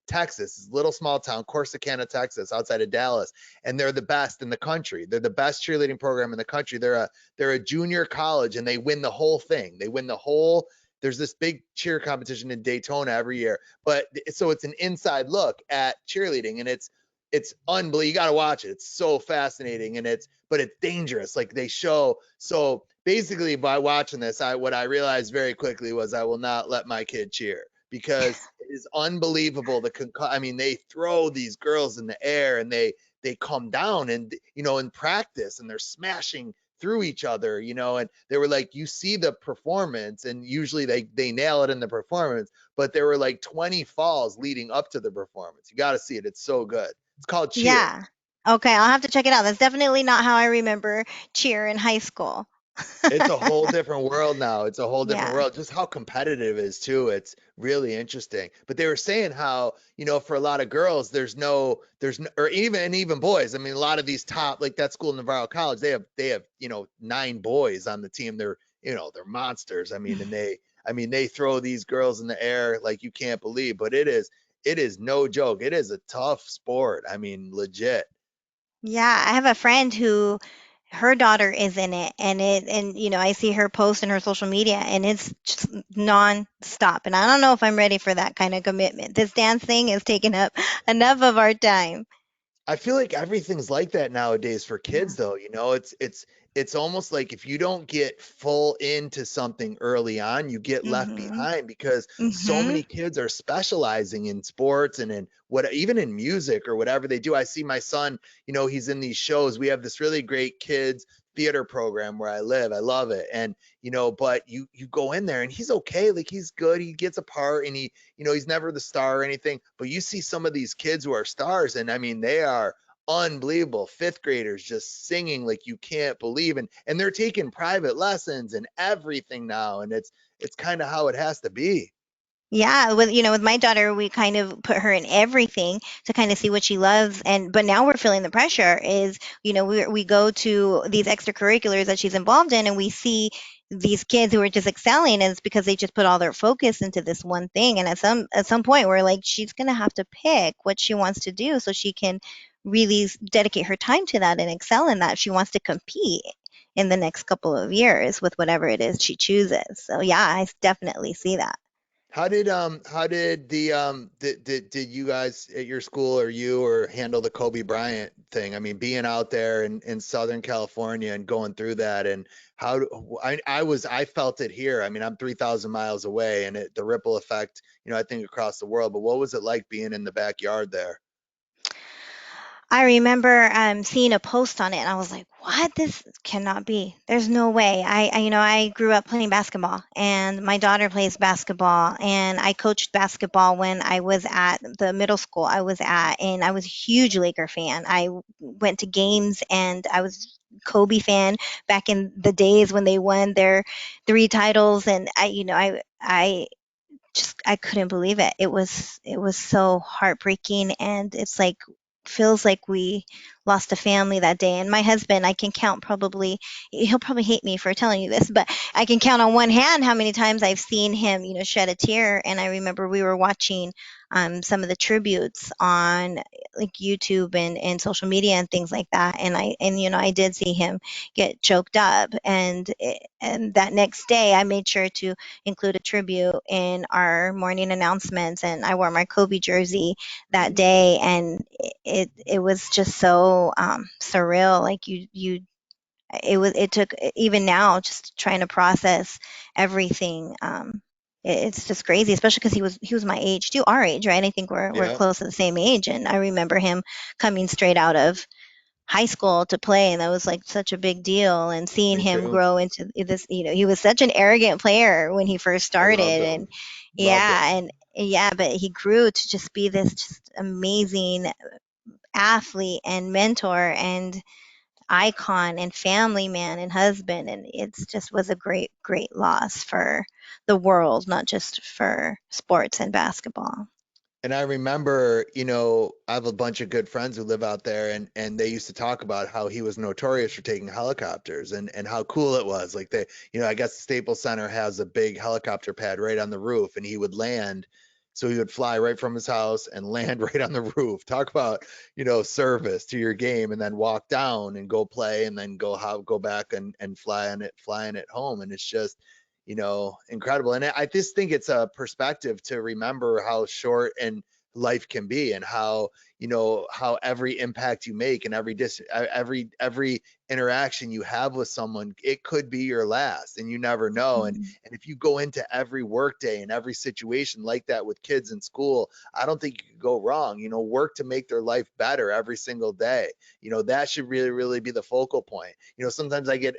Texas, little small town, Corsicana, Texas, outside of Dallas, and they're the best in the country. They're the best cheerleading program in the country. They're a junior college, and they win the whole thing. They win the whole. There's this big cheer competition in Daytona every year, but so it's an inside look at cheerleading, and it's unbelievable. You got to watch it. It's so fascinating, and but it's dangerous. Like they show. So basically, by watching this, what I realized very quickly was I will not let my kid cheer because it is unbelievable. I mean, they throw these girls in the air and they come down and in practice and they're smashing through each other, and they were like, you see the performance and usually they nail it in the performance, but there were like 20 falls leading up to the performance. You got to see it. It's so good. It's called Cheer. Yeah. Okay, I'll have to check it out. That's definitely not how I remember cheer in high school. It's a whole different world now. It's a whole different Yeah. world. Just how competitive it is too. It's really interesting. But they were saying how, for a lot of girls, there's no, or even boys. I mean, a lot of these top, like that school, Navarro College, they have, 9 boys on the team. They're monsters. I mean, they throw these girls in the air like you can't believe, but it is no joke. It is a tough sport. I mean, legit. Yeah, I have a friend who her daughter is in it, and I see her post in her social media, and it's just non-stop. And I don't know if I'm ready for that kind of commitment. This dance thing is taking up enough of our time. I feel like everything's like that nowadays for Yeah. kids though, it's almost like if you don't get full into something early on, you get left Mhm. behind because so Mhm. many kids are specializing in sports and in what even in music or whatever they do. I see my son, he's in these shows. We have this really great kids theater program where I live. I love it. And but you go in there and he's okay, like he's good. He gets a part and he's never the star or anything, but you see some of these kids who are stars, and I mean, they are unbelievable. Fifth graders just singing like you can't believe, and they're taking private lessons and everything now, and it's kind of how it has to be. Yeah, with my daughter, we kind of put her in everything to kind of see what she loves, and but now we're feeling the pressure. Is we go to these extracurriculars that she's involved in, and we see these kids who are just excelling, and it's because they just put all their focus into this one thing. And at some point, we're like, she's gonna have to pick what she wants to do so she can really dedicate her time to that and excel in that. If she wants to compete in the next couple of years with whatever it is she chooses. So yeah, I definitely see that. How did did you guys at your school or you or handle the Kobe Bryant thing? I mean, being out there in Southern California and going through that, and I felt it here. I mean, I'm 3,000 miles away, and the ripple effect, I think across the world. But what was it like being in the backyard there? I remember seeing a post on it, and I was like, "What? This cannot be. There's no way." I grew up playing basketball, and my daughter plays basketball, and I coached basketball when I was at the middle school I was at, and I was a huge Laker fan. I went to games, and I was Kobe fan back in the days when they won their 3 titles, and I couldn't believe it. It was so heartbreaking, and it's like feels like we lost a family that day. And my husband, I can count probably he'll probably hate me for telling you this, but I can count on one hand how many times I've seen him, shed a tear. And I remember we were watching some of the tributes on like YouTube and social media and things like that. And I did see him get choked up. And that next day, I made sure to include a tribute in our morning announcements, and I wore my Kobe jersey that day, and it was just so surreal. Like it took even now just trying to process everything. It's just crazy, especially because he was my age too, our age, right? I think we're Yeah, close to the same age, and I remember him coming straight out of high school to play, and that was like such a big deal. And seeing me him too. grow into this, he was such an arrogant player when he first I started, loved and him. Loved him. yeah, and yeah, but he grew to just be this just amazing athlete and mentor and icon and family man and husband, and it's just was a great great loss for the world, not just for sports and basketball. And I remember, I have a bunch of good friends who live out there, and they used to talk about how he was notorious for taking helicopters and how cool it was. Like I guess the Staples Center has a big helicopter pad right on the roof, and he would land. So he would fly right from his house and land right on the roof. Talk about, service to your game, and then walk down and go play, and then go back and flying it home. And it's just, incredible. And I just think it's a perspective to remember how short and life can be, and how every impact you make and every interaction you have with someone, it could be your last, and you never know. and Mhm. and if you go into every workday and every situation like that with kids in school, I don't think you could go wrong. Work to make their life better every single day. That should really, really be the focal point. Sometimes I get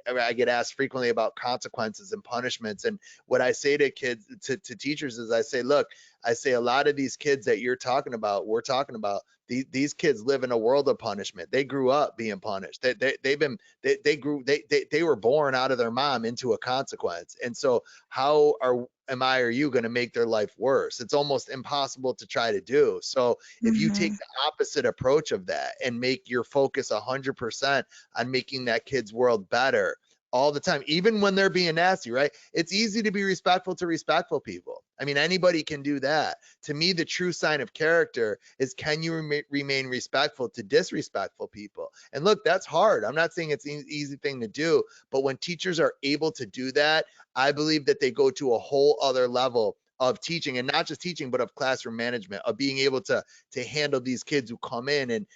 asked frequently about consequences and punishments, and what I say to kids, to teachers, is I say, look, I say a lot of these kids that we're talking about, these kids live in a world of punishment. They grew up being punished. They've been they grew they were born out of their mom into a consequence. And so how are am I or you going to make their life worse? It's almost impossible to try to do. So if you take Mhm. the opposite approach of that and make your focus 100% on making that kid's world better all the time, even when they're being nasty, right? It's easy to be respectful to respectful people. I mean, anybody can do that. To me, the true sign of character is, can you remain respectful to disrespectful people? And look, that's hard. I'm not saying it's an easy thing to do, but when teachers are able to do that, I believe that they go to a whole other level of teaching, and not just teaching, but of classroom management, of being able to handle these kids who come in and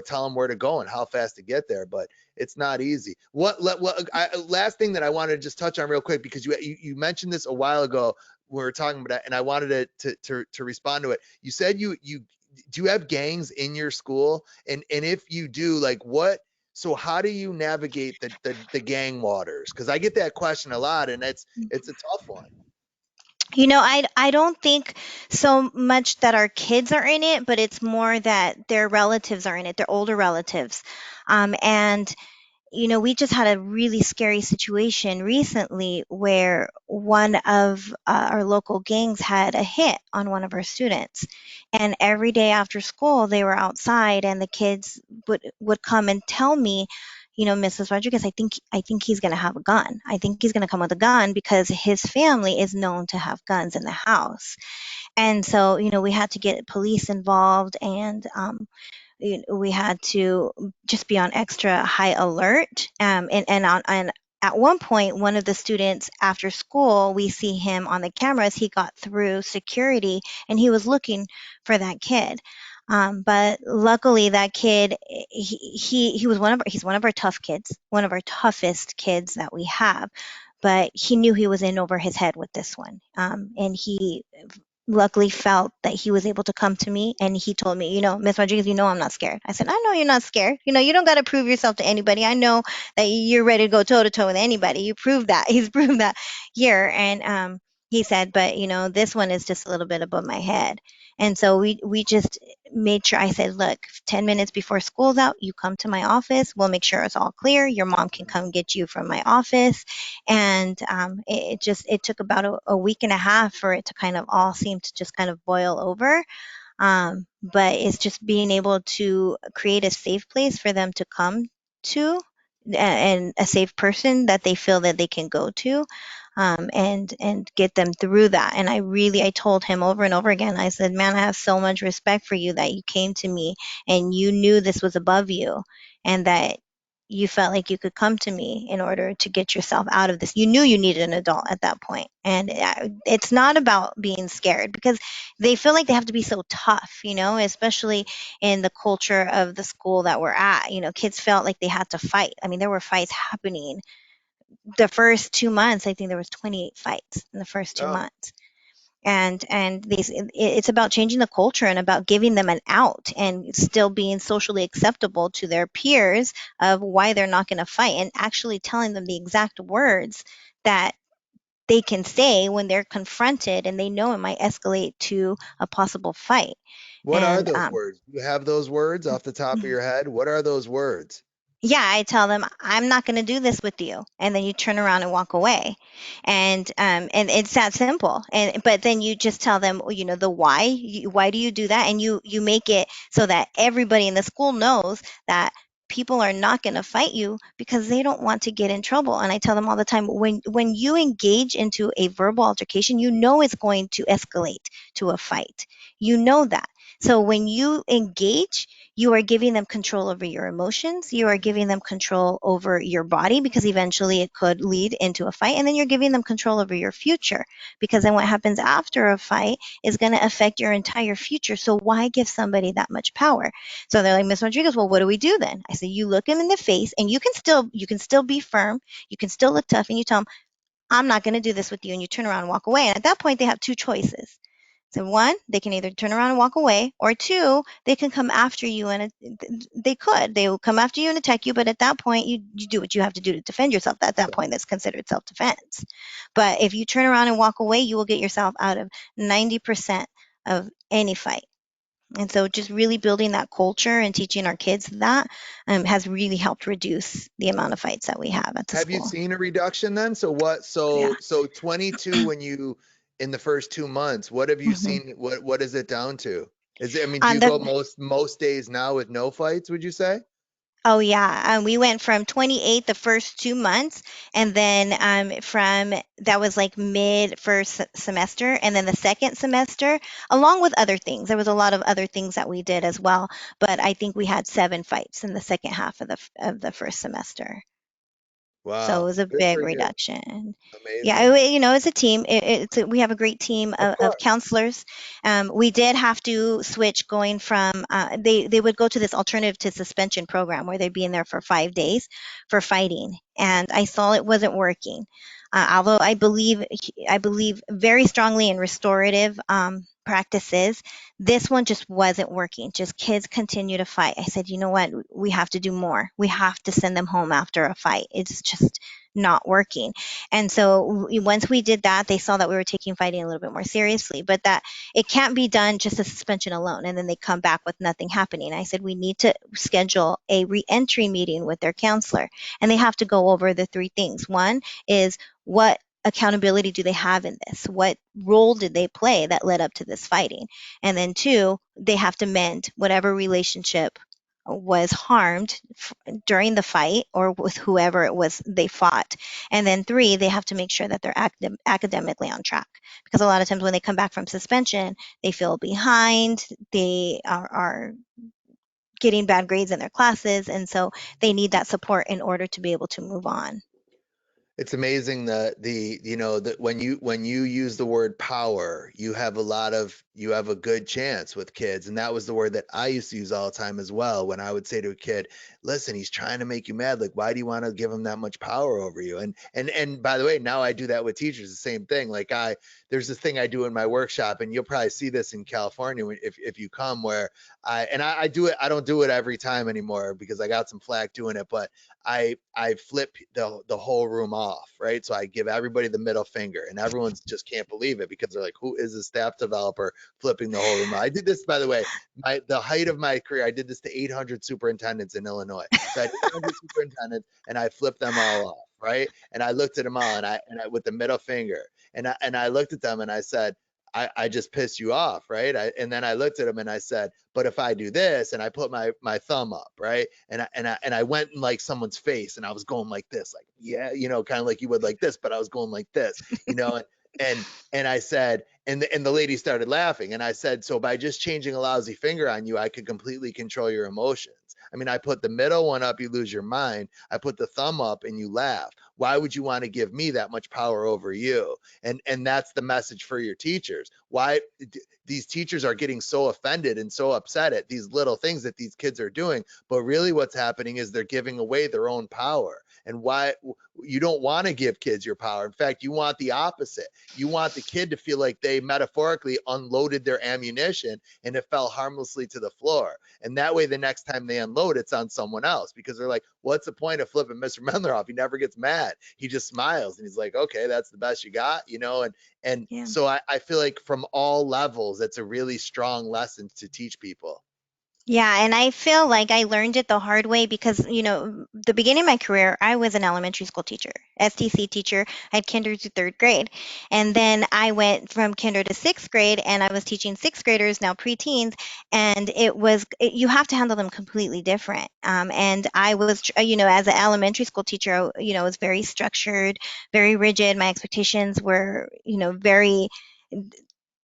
tell them where to go and how fast to get there. But it's not easy. Last thing that I wanted to just touch on real quick, because you mentioned this a while ago. We were talking about it, and I wanted to respond to it. You said you do you have gangs in your school, and if you do, like what? So how do you navigate the gang waters? Because I get that question a lot, and it's a tough one. I don't think so much that our kids are in it, but it's more that their relatives are in it, their older relatives. And we just had a really scary situation recently where one of our local gangs had a hit on one of our students. And every day after school, they were outside, and the kids would come and tell me, Mrs. Rodriguez, I think he's going to have a gun. I think he's going to come with a gun because his family is known to have guns in the house. And so, we had to get police involved, and we had to just be on extra high alert. And at one point, one of the students after school, we see him on the cameras. He got through security, and he was looking for that kid. But luckily, that kid, he was he's one of our tough kids, one of our toughest kids that we have. But he knew he was in over his head with this one, and he luckily felt that he was able to come to me, and he told me, Miss Rodriguez, I'm not scared. I said, I know you're not scared. You don't got to prove yourself to anybody. I know that you're ready to go toe to toe with anybody. You proved that. He's proved that here. And he said, but this one is just a little bit above my head. And so we just made sure. I said, look, 10 minutes before school's out, you come to my office. We'll make sure it's all clear. Your mom can come get you from my office. And it took about a week and a half for it to kind of all seem to just kind of boil over. But it's just being able to create a safe place for them to come to, and a safe person that they feel that they can go to, and get them through that. And I told him over and over again, I said, man, I have so much respect for you that you came to me and you knew this was above you, and that you felt like you could come to me in order to get yourself out of this. You knew you needed an adult at that point. And it's not about being scared, because they feel like they have to be so tough, especially in the culture of the school that we're at. Kids felt like they had to fight. I mean, there were fights happening. The first 2 months, I think there was 28 fights in the first two Oh, months. And it's about changing the culture and about giving them an out and still being socially acceptable to their peers of why they're not going to fight, and actually telling them the exact words that they can say when they're confronted and they know it might escalate to a possible fight. what are And those words? You have those words off the top of your head? What are those words? yeah, I tell them, I'm not going to do this with you, and then you turn around and walk away. And it's that simple. And but then you just tell them, the why. Why do you do that? And you make it so that everybody in the school knows that people are not going to fight you because they don't want to get in trouble. And I tell them all the time, when you engage into a verbal altercation, it's going to escalate to a fight. That. So when you engage, you are giving them control over your emotions. You are giving them control over your body, because eventually it could lead into a fight. And then you're giving them control over your future, because then what happens after a fight is going to affect your entire future. So why give somebody that much power? So they're like, Miss Rodriguez, well, what do we do then? I say, you look them in the face, and you can still be firm. You can still look tough, and you tell them, I'm not going to do this with you. And you turn around and walk away. And at that point, they have two choices. So one, they can either turn around and walk away, or two, they can come after you, and they will come after you and attack you. But at that point, you do what you have to do to defend yourself. At that point, that's considered self-defense. But if you turn around and walk away, you will get yourself out of 90% of any fight. And so just really building that culture and teaching our kids that has really helped reduce the amount of fights that we have at the Have you school. seen a reduction then? So what, Yeah. so 22 when you, in the first 2 months, what have you Hmm. seen? What is it down to? Is it, I mean, do On you go the most days now with no fights, would you say? Oh yeah, we went from 28 the first 2 months, and then from that was like mid first semester, and then the second semester, along with other things. There was a lot of other things that we did as well, but I think we had 7 fights in the second half of the first semester. So it Wow, was a good big for you. reduction. Yeah, Amazing. it's a team. We have a great team Of of course. counselors. We did have to switch going from they would go to this alternative to suspension program where they'd be in there for 5 days for fighting, and I saw it wasn't working. Although I believe very strongly in restorative practices, this one just wasn't working. Just kids continue to fight. I said, you know what? We have to do more. We have to send them home after a fight. It's just not working. And so once we did that, they saw that we were taking fighting a little bit more seriously, but that it can't be done just a suspension alone. And then they come back with nothing happening. I said, we need to schedule a reentry meeting with their counselor, and they have to go over the three things. One is, what accountability do they have in this? What role did they play that led up to this fighting? And then two, they have to mend whatever relationship was harmed during the fight or with whoever it was they fought. And then three, they have to make sure that they're academically on track. Because a lot of times when they come back from suspension, they feel behind, they are getting bad grades in their classes. And so they need that support in order to be able to move on. It's amazing that the you know that when you use the word power, you have a good chance with kids, and that was the word that I used to use all the time as well. When I would say to a kid, "Listen, he's trying to make you mad. Like, why do you want to give him that much power over you?" And by the way, now I do that with teachers. The same thing. Like there's this thing I do in my workshop, and you'll probably see this in California if you come, where I do it. I don't do it every time anymore because I got some flack doing it, but I flip the whole room off, right? So I give everybody the middle finger, and everyone's just can't believe it because they're like, "Who is a staff developer flipping the whole room?" I did this, by the way, the height of my career. I did this to 800 superintendents in Illinois. So I had 800 superintendents, and I flipped them all off, right? And I looked at them all, and I with the middle finger, and I looked at them, and I said, I just pissed you off, right? And then I looked at him and I said, but if I do this and I put my thumb up, right? And I went in like someone's face and I was going like this, like, yeah, kind of like you would like this, but I was going like this, and I said, and the lady started laughing, and I said, so by just changing a lousy finger on you, I could completely control your emotions. I mean, I put the middle one up, you lose your mind. I put the thumb up and you laugh. Why would you want to give me that much power over you? And that's the message for your teachers. Why these teachers are getting so offended and so upset at these little things that these kids are doing, but really what's happening is they're giving away their own power. And why you don't want to give kids your power. In fact, you want the opposite. You want the kid to feel like they metaphorically unloaded their ammunition and it fell harmlessly to the floor. And that way, the next time they unload, it's on someone else because they're like, what's the point of flipping Mr. Mendler off? He never gets mad. He just smiles and he's like, okay, that's the best you got. And Yeah. so I feel like from all levels, it's a really strong lesson to teach people. Yeah, and I feel like I learned it the hard way because, the beginning of my career, I was an elementary school teacher, STC teacher. I had kinder to third grade. And then I went from kinder to sixth grade, and I was teaching sixth graders, now preteens, and you have to handle them completely different. And I was, as an elementary school teacher, was very structured, very rigid. My expectations were, very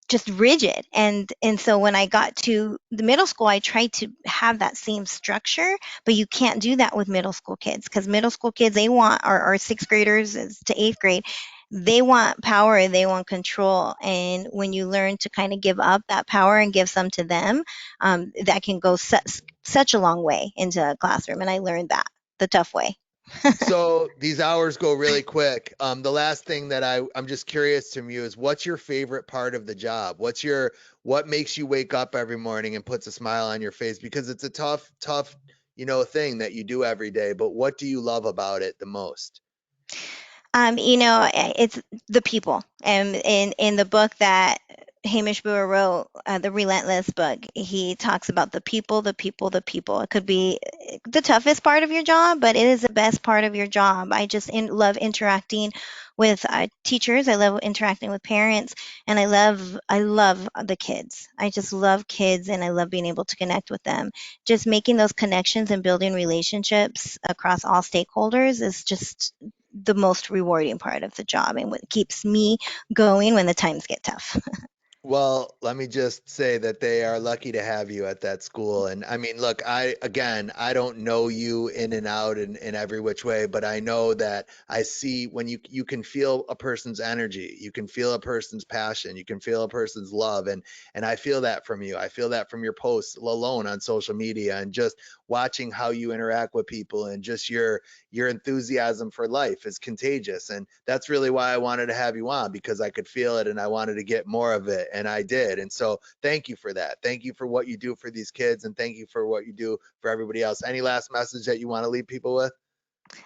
just rigid. And so when I got to the middle school, I tried to have that same structure, but you can't do that with middle school kids because middle school kids, they want, or sixth graders to eighth grade, they want power, they want control. And when you learn to kind of give up that power and give some to them, that can go such a long way into a classroom. And I learned that the tough way. So these hours go really quick. The last thing that I'm just curious from you is what's your favorite part of the job? What makes you wake up every morning and puts a smile on your face? Because it's a tough, thing that you do every day. But what do you love about it the most? It's the people. And in the book that Hamish Brewer wrote, The Relentless book, he talks about the people, the people, the people. It could be the toughest part of your job, but it is the best part of your job. I just love interacting with teachers. I love interacting with parents, and I love the kids. I just love kids, and I love being able to connect with them. Just making those connections and building relationships across all stakeholders is just the most rewarding part of the job, and what keeps me going when the times get tough. Well, let me just say that they are lucky to have you at that school. And I mean, look, I don't know you in and out in every which way, but I know that I see when you can feel a person's energy, you can feel a person's passion, you can feel a person's love. And I feel that from you. I feel that from your posts alone on social media and just watching how you interact with people and just your enthusiasm for life is contagious. And that's really why I wanted to have you on because I could feel it and I wanted to get more of it. And I did. And so thank you for that. Thank you for what you do for these kids and thank you for what you do for everybody else. Any last message that you want to leave people with?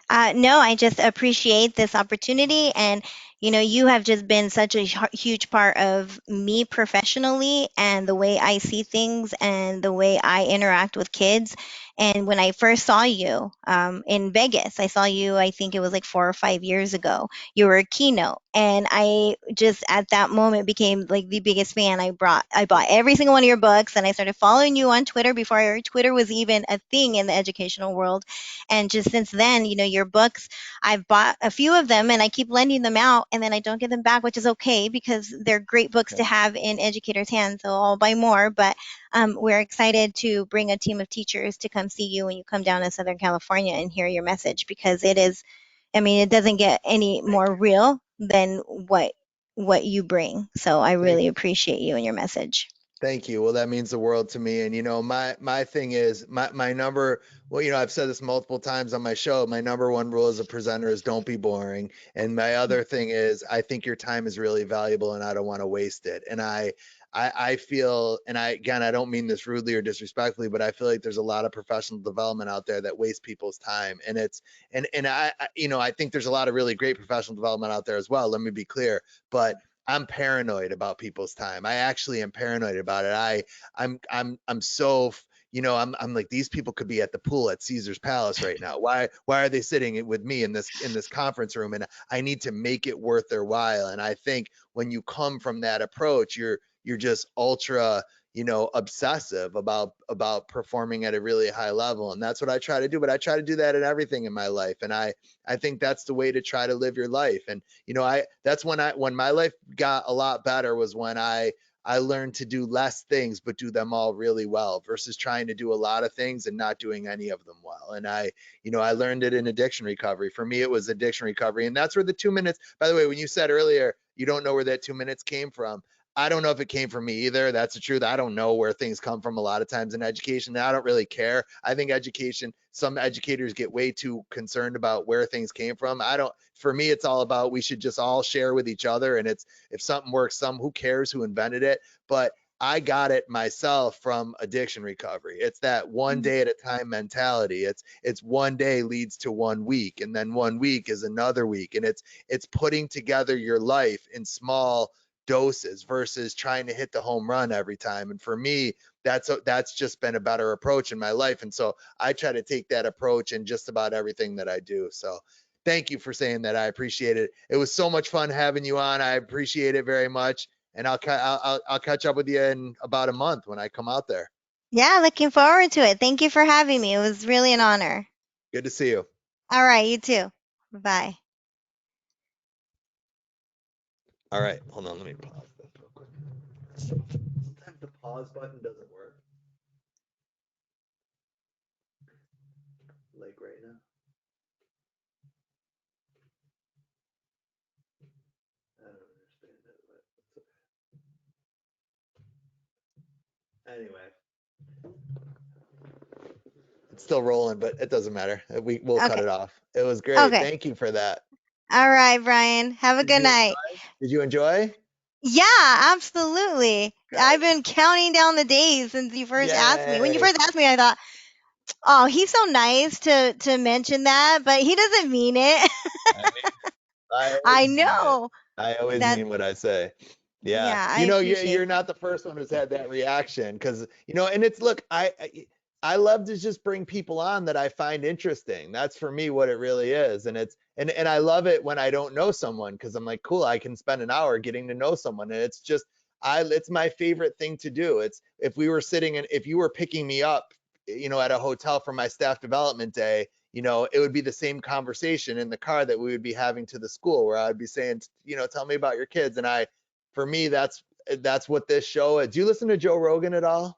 No, I just appreciate this opportunity. And, you have just been such a huge part of me professionally and the way I see things and the way I interact with kids. And when I first saw you in Vegas, I saw you, I think it was like 4 or 5 years ago. You were a keynote. And I just at that moment became like the biggest fan. I bought every single one of your books and I started following you on Twitter before Twitter was even a thing in the educational world. And just since then, your books, I've bought a few of them and I keep lending them out and then I don't get them back, which is okay because they're great books to have in educators' hands. So I'll buy more. But we're excited to bring a team of teachers to come see you when you come down to Southern California and hear your message because it is, I mean, it doesn't get any Thank more you. real than what you bring. So I Thank really you. appreciate you and your message. Thank you. Well, that means the world to me. And my thing is my number, well, I've said this multiple times on my show. My number one rule as a presenter is don't be boring. And my other thing is I think your time is really valuable and I don't want to waste it. And I feel, and again, I don't mean this rudely or disrespectfully, but I feel like there's a lot of professional development out there that waste people's time. And I think there's a lot of really great professional development out there as well. Let me be clear, but I'm paranoid about people's time. I actually am paranoid about it. I'm so I'm like these people could be at the pool at Caesar's Palace right now. Why are they sitting with me in this conference room? And I need to make it worth their while. And I think when you come from that approach, you're just ultra obsessive about performing at a really high level, and that's what I try to do. But I try to do that in everything in my life, and I think that's the way to try to live your life. And I that's when my life got a lot better was when I learned to do less things but do them all really well versus trying to do a lot of things and not doing any of them well. And I learned it in addiction recovery. For me, it was addiction recovery. And that's where the 2 minutes, by the way, when you said earlier, you don't know where that 2 minutes came from. I don't know if it came from me either. That's the truth. I don't know where things come from a lot of times in education. And I don't really care. I think some educators get way too concerned about where things came from. For me, it's all about we should just all share with each other. And it's if something works, who cares who invented it? But I got it myself from addiction recovery. It's that one day at a time mentality. It's one day leads to 1 week, and then 1 week is another week. And it's putting together your life in small doses versus trying to hit the home run every time. And for me, that's just been a better approach in my life. And so I try to take that approach in just about everything that I do. So thank you for saying that. I appreciate it. It was so much fun having you on. I appreciate it very much. And I'll catch up with you in about a month when I come out there. Yeah, looking forward to it. Thank you for having me. It was really an honor. Good to see you. All right, you too. Bye. All right, hold on. Let me pause this real quick. Sometimes the pause button doesn't work. Like right now. I don't understand it, but anyway, it's still rolling, but it doesn't matter. We'll cut Okay. it off. It was great. Okay. Thank you for that. All right, Brian. Have a Did good you night. enjoy? Did you enjoy? Yeah, absolutely. I've Good. been counting down the days since you first asked me. When you Yay. first asked me, I thought, "Oh, he's so nice to mention that, but he doesn't mean it." I mean, I always I mean it. know. I always That mean what I say. Yeah, Yeah, I appreciate you're that. not the first one who's had that reaction because and it's look, I love to just bring people on that I find interesting. That's for me what it really is, and and I love it when I don't know someone because I'm like, cool, I can spend an hour getting to know someone, and it's just it's my favorite thing to do. It's if we were sitting and if you were picking me up, at a hotel for my staff development day, it would be the same conversation in the car that we would be having to the school where I'd be saying, tell me about your kids, and for me, that's what this show is. Do you listen to Joe Rogan at all?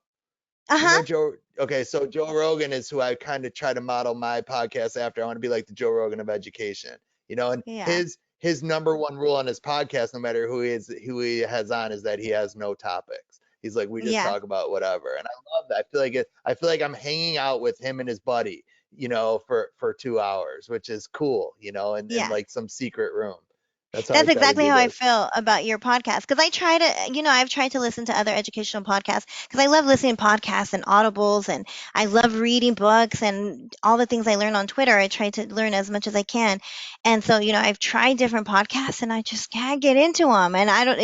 Do you know Uh-huh. Joe? Okay, so Joe Rogan is who I kind of try to model my podcast after. I want to be like the Joe Rogan of education, and Yeah. his number one rule on his podcast, no matter who he has on, is that he has no topics. He's like, we just Yeah. talk about whatever, and I love that. I feel like I'm hanging out with him and his buddy, for 2 hours, which is cool, in Yeah. like some secret room. That's how I That's try to exactly do how I this. feel about your podcast. Because I try to, I've tried to listen to other educational podcasts because I love listening to podcasts and audibles, and I love reading books and all the things I learn on Twitter. I try to learn as much as I can. And so, I've tried different podcasts and I just can't get into them. And I don't,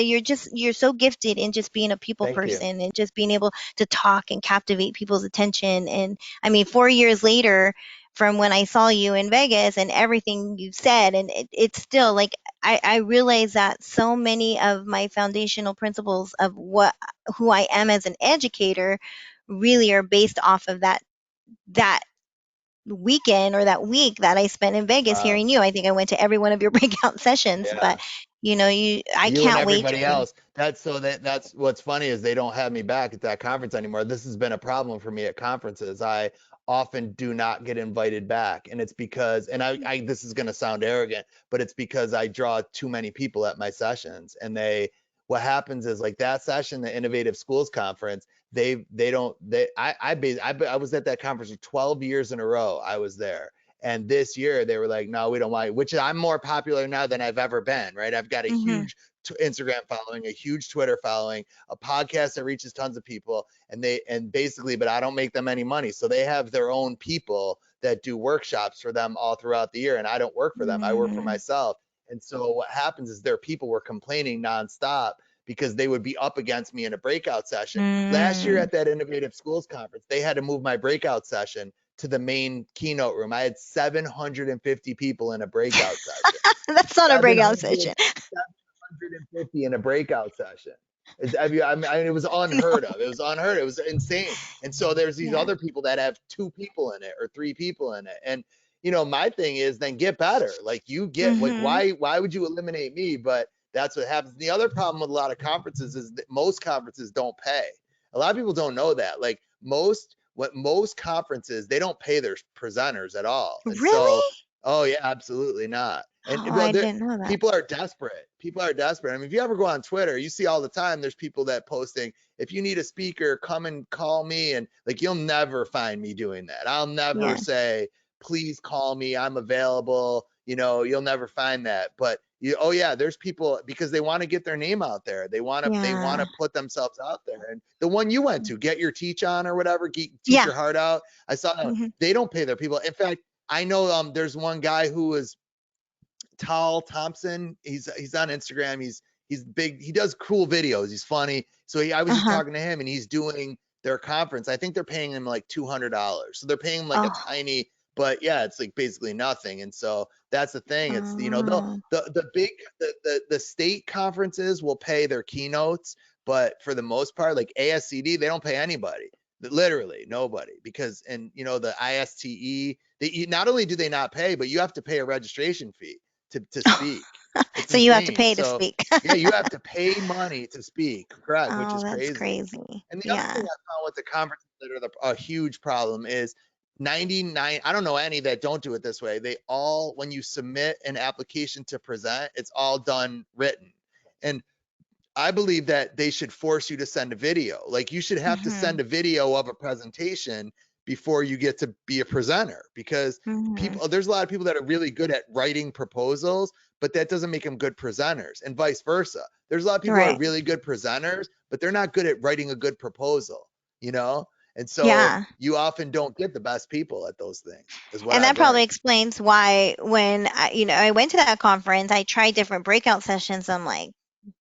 you're so gifted in just being a people Thank you. person and just being able to talk and captivate people's attention. And I mean, 4 years later, from when I saw you in Vegas and everything you said, and it's still like I realize that so many of my foundational principles of who I am as an educator really are based off of that weekend or that week that I spent in Vegas Wow. hearing you. I think I went to every one of your breakout sessions, but Yeah. I You and can't wait everybody to. else. That's what's funny is they don't have me back at that conference anymore. This has been a problem for me at conferences. I often do not get invited back, and it's because, and I this is going to sound arrogant, but it's because I draw too many people at my sessions, and what happens is like that session, the Innovative Schools Conference, they don't they I was at that conference for 12 years in a row. I was there. And this year they were like, no, we don't want you, which I'm more popular now than I've ever been, right? I've got a Mhm. huge Instagram following, a huge Twitter following, a podcast that reaches tons of people, and basically, but I don't make them any money. So they have their own people that do workshops for them all throughout the year, and I don't work for them. I work for Mm. myself. And so what happens is their people were complaining nonstop because they would be up against me in a breakout session. Last year Mm. at that Innovative Schools Conference, they had to move my breakout session to the main keynote room. I had 750 people in a breakout session. That's not a breakout 700, session. 750 in a breakout session. I mean, it was unheard of. It was unheard. It was insane. And so there's these Yeah. other people that have two people in it or three people in it. And my thing is then get better. Like you get like Mhm. why would you eliminate me? But that's what happens. The other problem with a lot of conferences is that most conferences don't pay. A lot of people don't know that. Like most conferences, they don't pay their presenters at all. And so, Really? oh yeah, absolutely not. And Oh, well, I didn't know that. people are desperate. People are desperate. I mean, if you ever go on Twitter, you see all the time there's people that posting, if you need a speaker, come and call me. And like, you'll never find me doing that. I'll never Yeah. say, please call me. I'm available. You'll never find that. But oh yeah, there's people because they want to get their name out there. They want to Yeah. put themselves out there. And the one you went to, Get Your Teach On or whatever, Teach Yeah. Your Heart Out. I saw that. Mhm. They don't pay their people. In fact, I know there's one guy who was Tal Thompson. He's on Instagram. He's big. He does cool videos. He's funny. So I was just Uh-huh. talking to him, and he's doing their conference. I think they're paying him like $200. So they're paying him like a Oh. tiny, but yeah, it's like basically nothing. And so that's the thing. It's Oh. the big the state conferences will pay their keynotes, but for the most part, like ASCD, they don't pay anybody. Literally nobody, because and the ISTE, not only do they not pay, but you have to pay a registration fee to speak. It's So you have to insane. pay to So speak. yeah, you have to pay money to speak, correct, which Oh, is that's crazy. crazy. And the other thing Yeah. I found with the conferences that are a huge problem is 99, I don't know any that don't do it this way. They all, when you submit an application to present, it's all done written. And I believe that they should force you to send a video. Like you should have to send Mhm. a video of a presentation before you get to be a presenter, because Mhm. there's a lot of people that are really good at writing proposals, but that doesn't make them good presenters, and vice versa. There's a lot of people who are Right. really good presenters, but they're not good at writing a good proposal, you know? And so Yeah. you often don't get the best people at those things, is what And I've that probably learned. explains why when I went to that conference, I tried different breakout sessions. I'm like,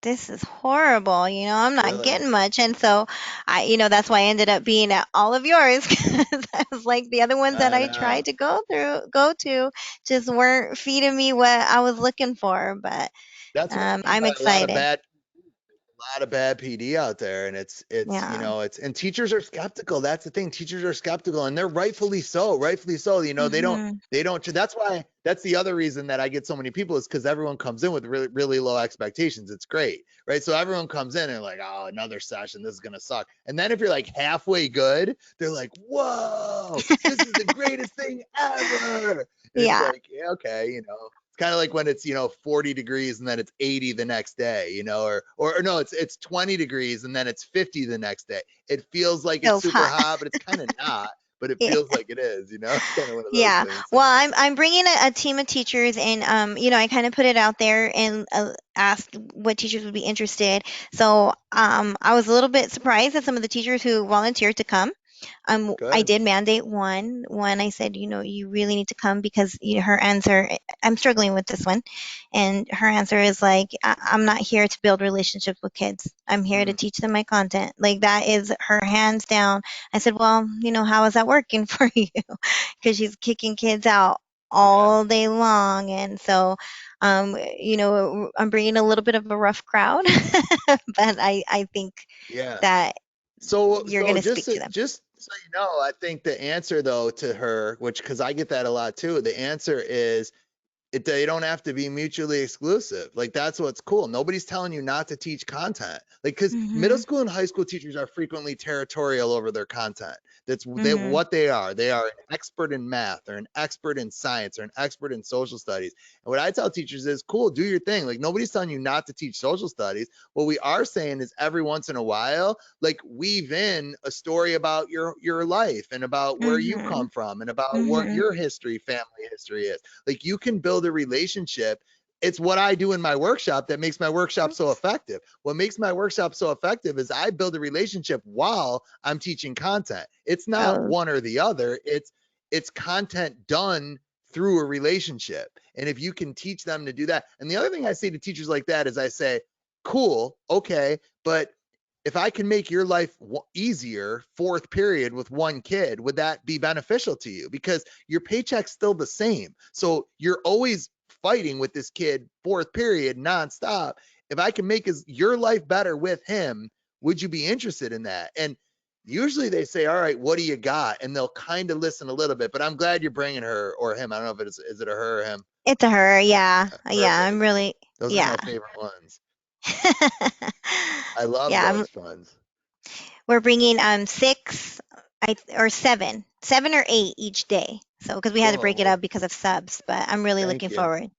this is horrible. I'm not Really? getting much. And so that's why I ended up being at all of yours because I was like the other ones that I I know. tried to go to just weren't feeding me what I was looking for. But That's what I mean I'm by excited. a lot of bad PD out there, and Yeah. and teachers are skeptical. That's the thing. Teachers are skeptical, and they're rightfully so. Rightfully so. Hmm. They don't. That's the other reason that I get so many people is because everyone comes in with really really low expectations. It's great, right? So everyone comes in and like, oh, another session. This is gonna suck. And then if you're like halfway good, they're like, whoa, this is the greatest thing ever. And it's Yeah. like, yeah, okay, it's kind of like when it's 40 degrees and then it's 80 the next day, or no, it's 20 degrees and then it's 50 the next day. It feels like it's Feels super hot. hot, but it's kind of not, but it feels like it is. It's kind of one of those Yeah. things. So Well, I'm bringing a team of teachers, and I kind of put it out there and asked what teachers would be interested. So I was a little bit surprised at some of the teachers who volunteered to come. I good. did mandate one. I said, you really need to come because her answer. I'm struggling with this one, and her answer is like, I'm not here to build relationships with kids. I'm here to Mm, teach them my content. Like that is her hands down. I said, well, how is that working for you? Because she's kicking kids out yeah, all day long, and so I'm bringing a little bit of a rough crowd, but I think yeah. that you're So going to speak to them. just so you know, I think the answer though to her, which because I get that a lot too, the answer is they don't have to be mutually exclusive. Like that's what's cool. Nobody's telling you not to teach content. Like because middle Mhm. school and high school teachers are frequently territorial over their content. Mhm. What they are. They are an expert in math, or an expert in science, or an expert in social studies. And what I tell teachers is, cool, do your thing. Like nobody's telling you not to teach social studies. What we are saying is every once in a while, like weave in a story about your life and about where you Mhm. come from and about what Mhm. your family history is. Like you can build a relationship. It's what I do in my workshop that makes my workshop so effective. What makes my workshop so effective is I build a relationship while I'm teaching content. It's not Oh, one or the other. It's content done through a relationship. And if you can teach them to do that. And the other thing I say to teachers like that is I say, cool, okay, but if I can make your life easier, fourth period with one kid, would that be beneficial to you? Because your paycheck's still the same. So you're always fighting with this kid, fourth period, nonstop. If I can make your life better with him, would you be interested in that? And usually they say, all right, what do you got? And they'll kind of listen a little bit, but I'm glad you're bringing her or him. I don't know if is it a her or him? it's a her. Yeah. Yeah. I'm Perfect. really. Those are Yeah. my favorite ones. I love Yeah. those ones. We're bringing six, or seven or eight each day. So because we had to break Cool. it Well, up because of subs, but I'm really looking thank you. forward.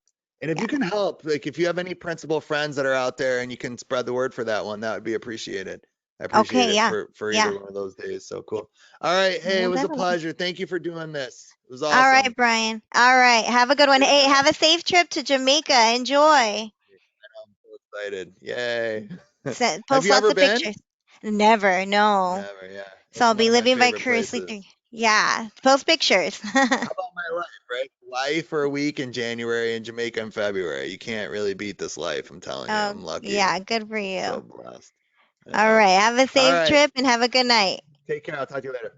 And if Yeah. you can help, like if you have any principal friends that are out there and you can spread the word for that one, that would be appreciated. I appreciate Okay. it Yeah. for Yeah. either one of those days. So cool. All right. Hey, it Well, was a definitely. pleasure. Thank you for doing this. It was All right, awesome. Brian. All right. Have a good one. Take Hey, care. have a safe trip to Jamaica. Enjoy. I'm so excited. Yay. Have Post you lots ever of been? pictures. Never. No. Never. Yeah. So That's I'll one be of my living favorite vicariously through. places. Yeah. Post pictures. How about my life, right? Hawaii for a week in January and Jamaica in February. You can't really beat this life. I'm telling you. Oh, I'm lucky. yeah. Good for So you. blessed. All Yeah. right. Have a All safe right. trip and have a good night. Take care. I'll talk to you later.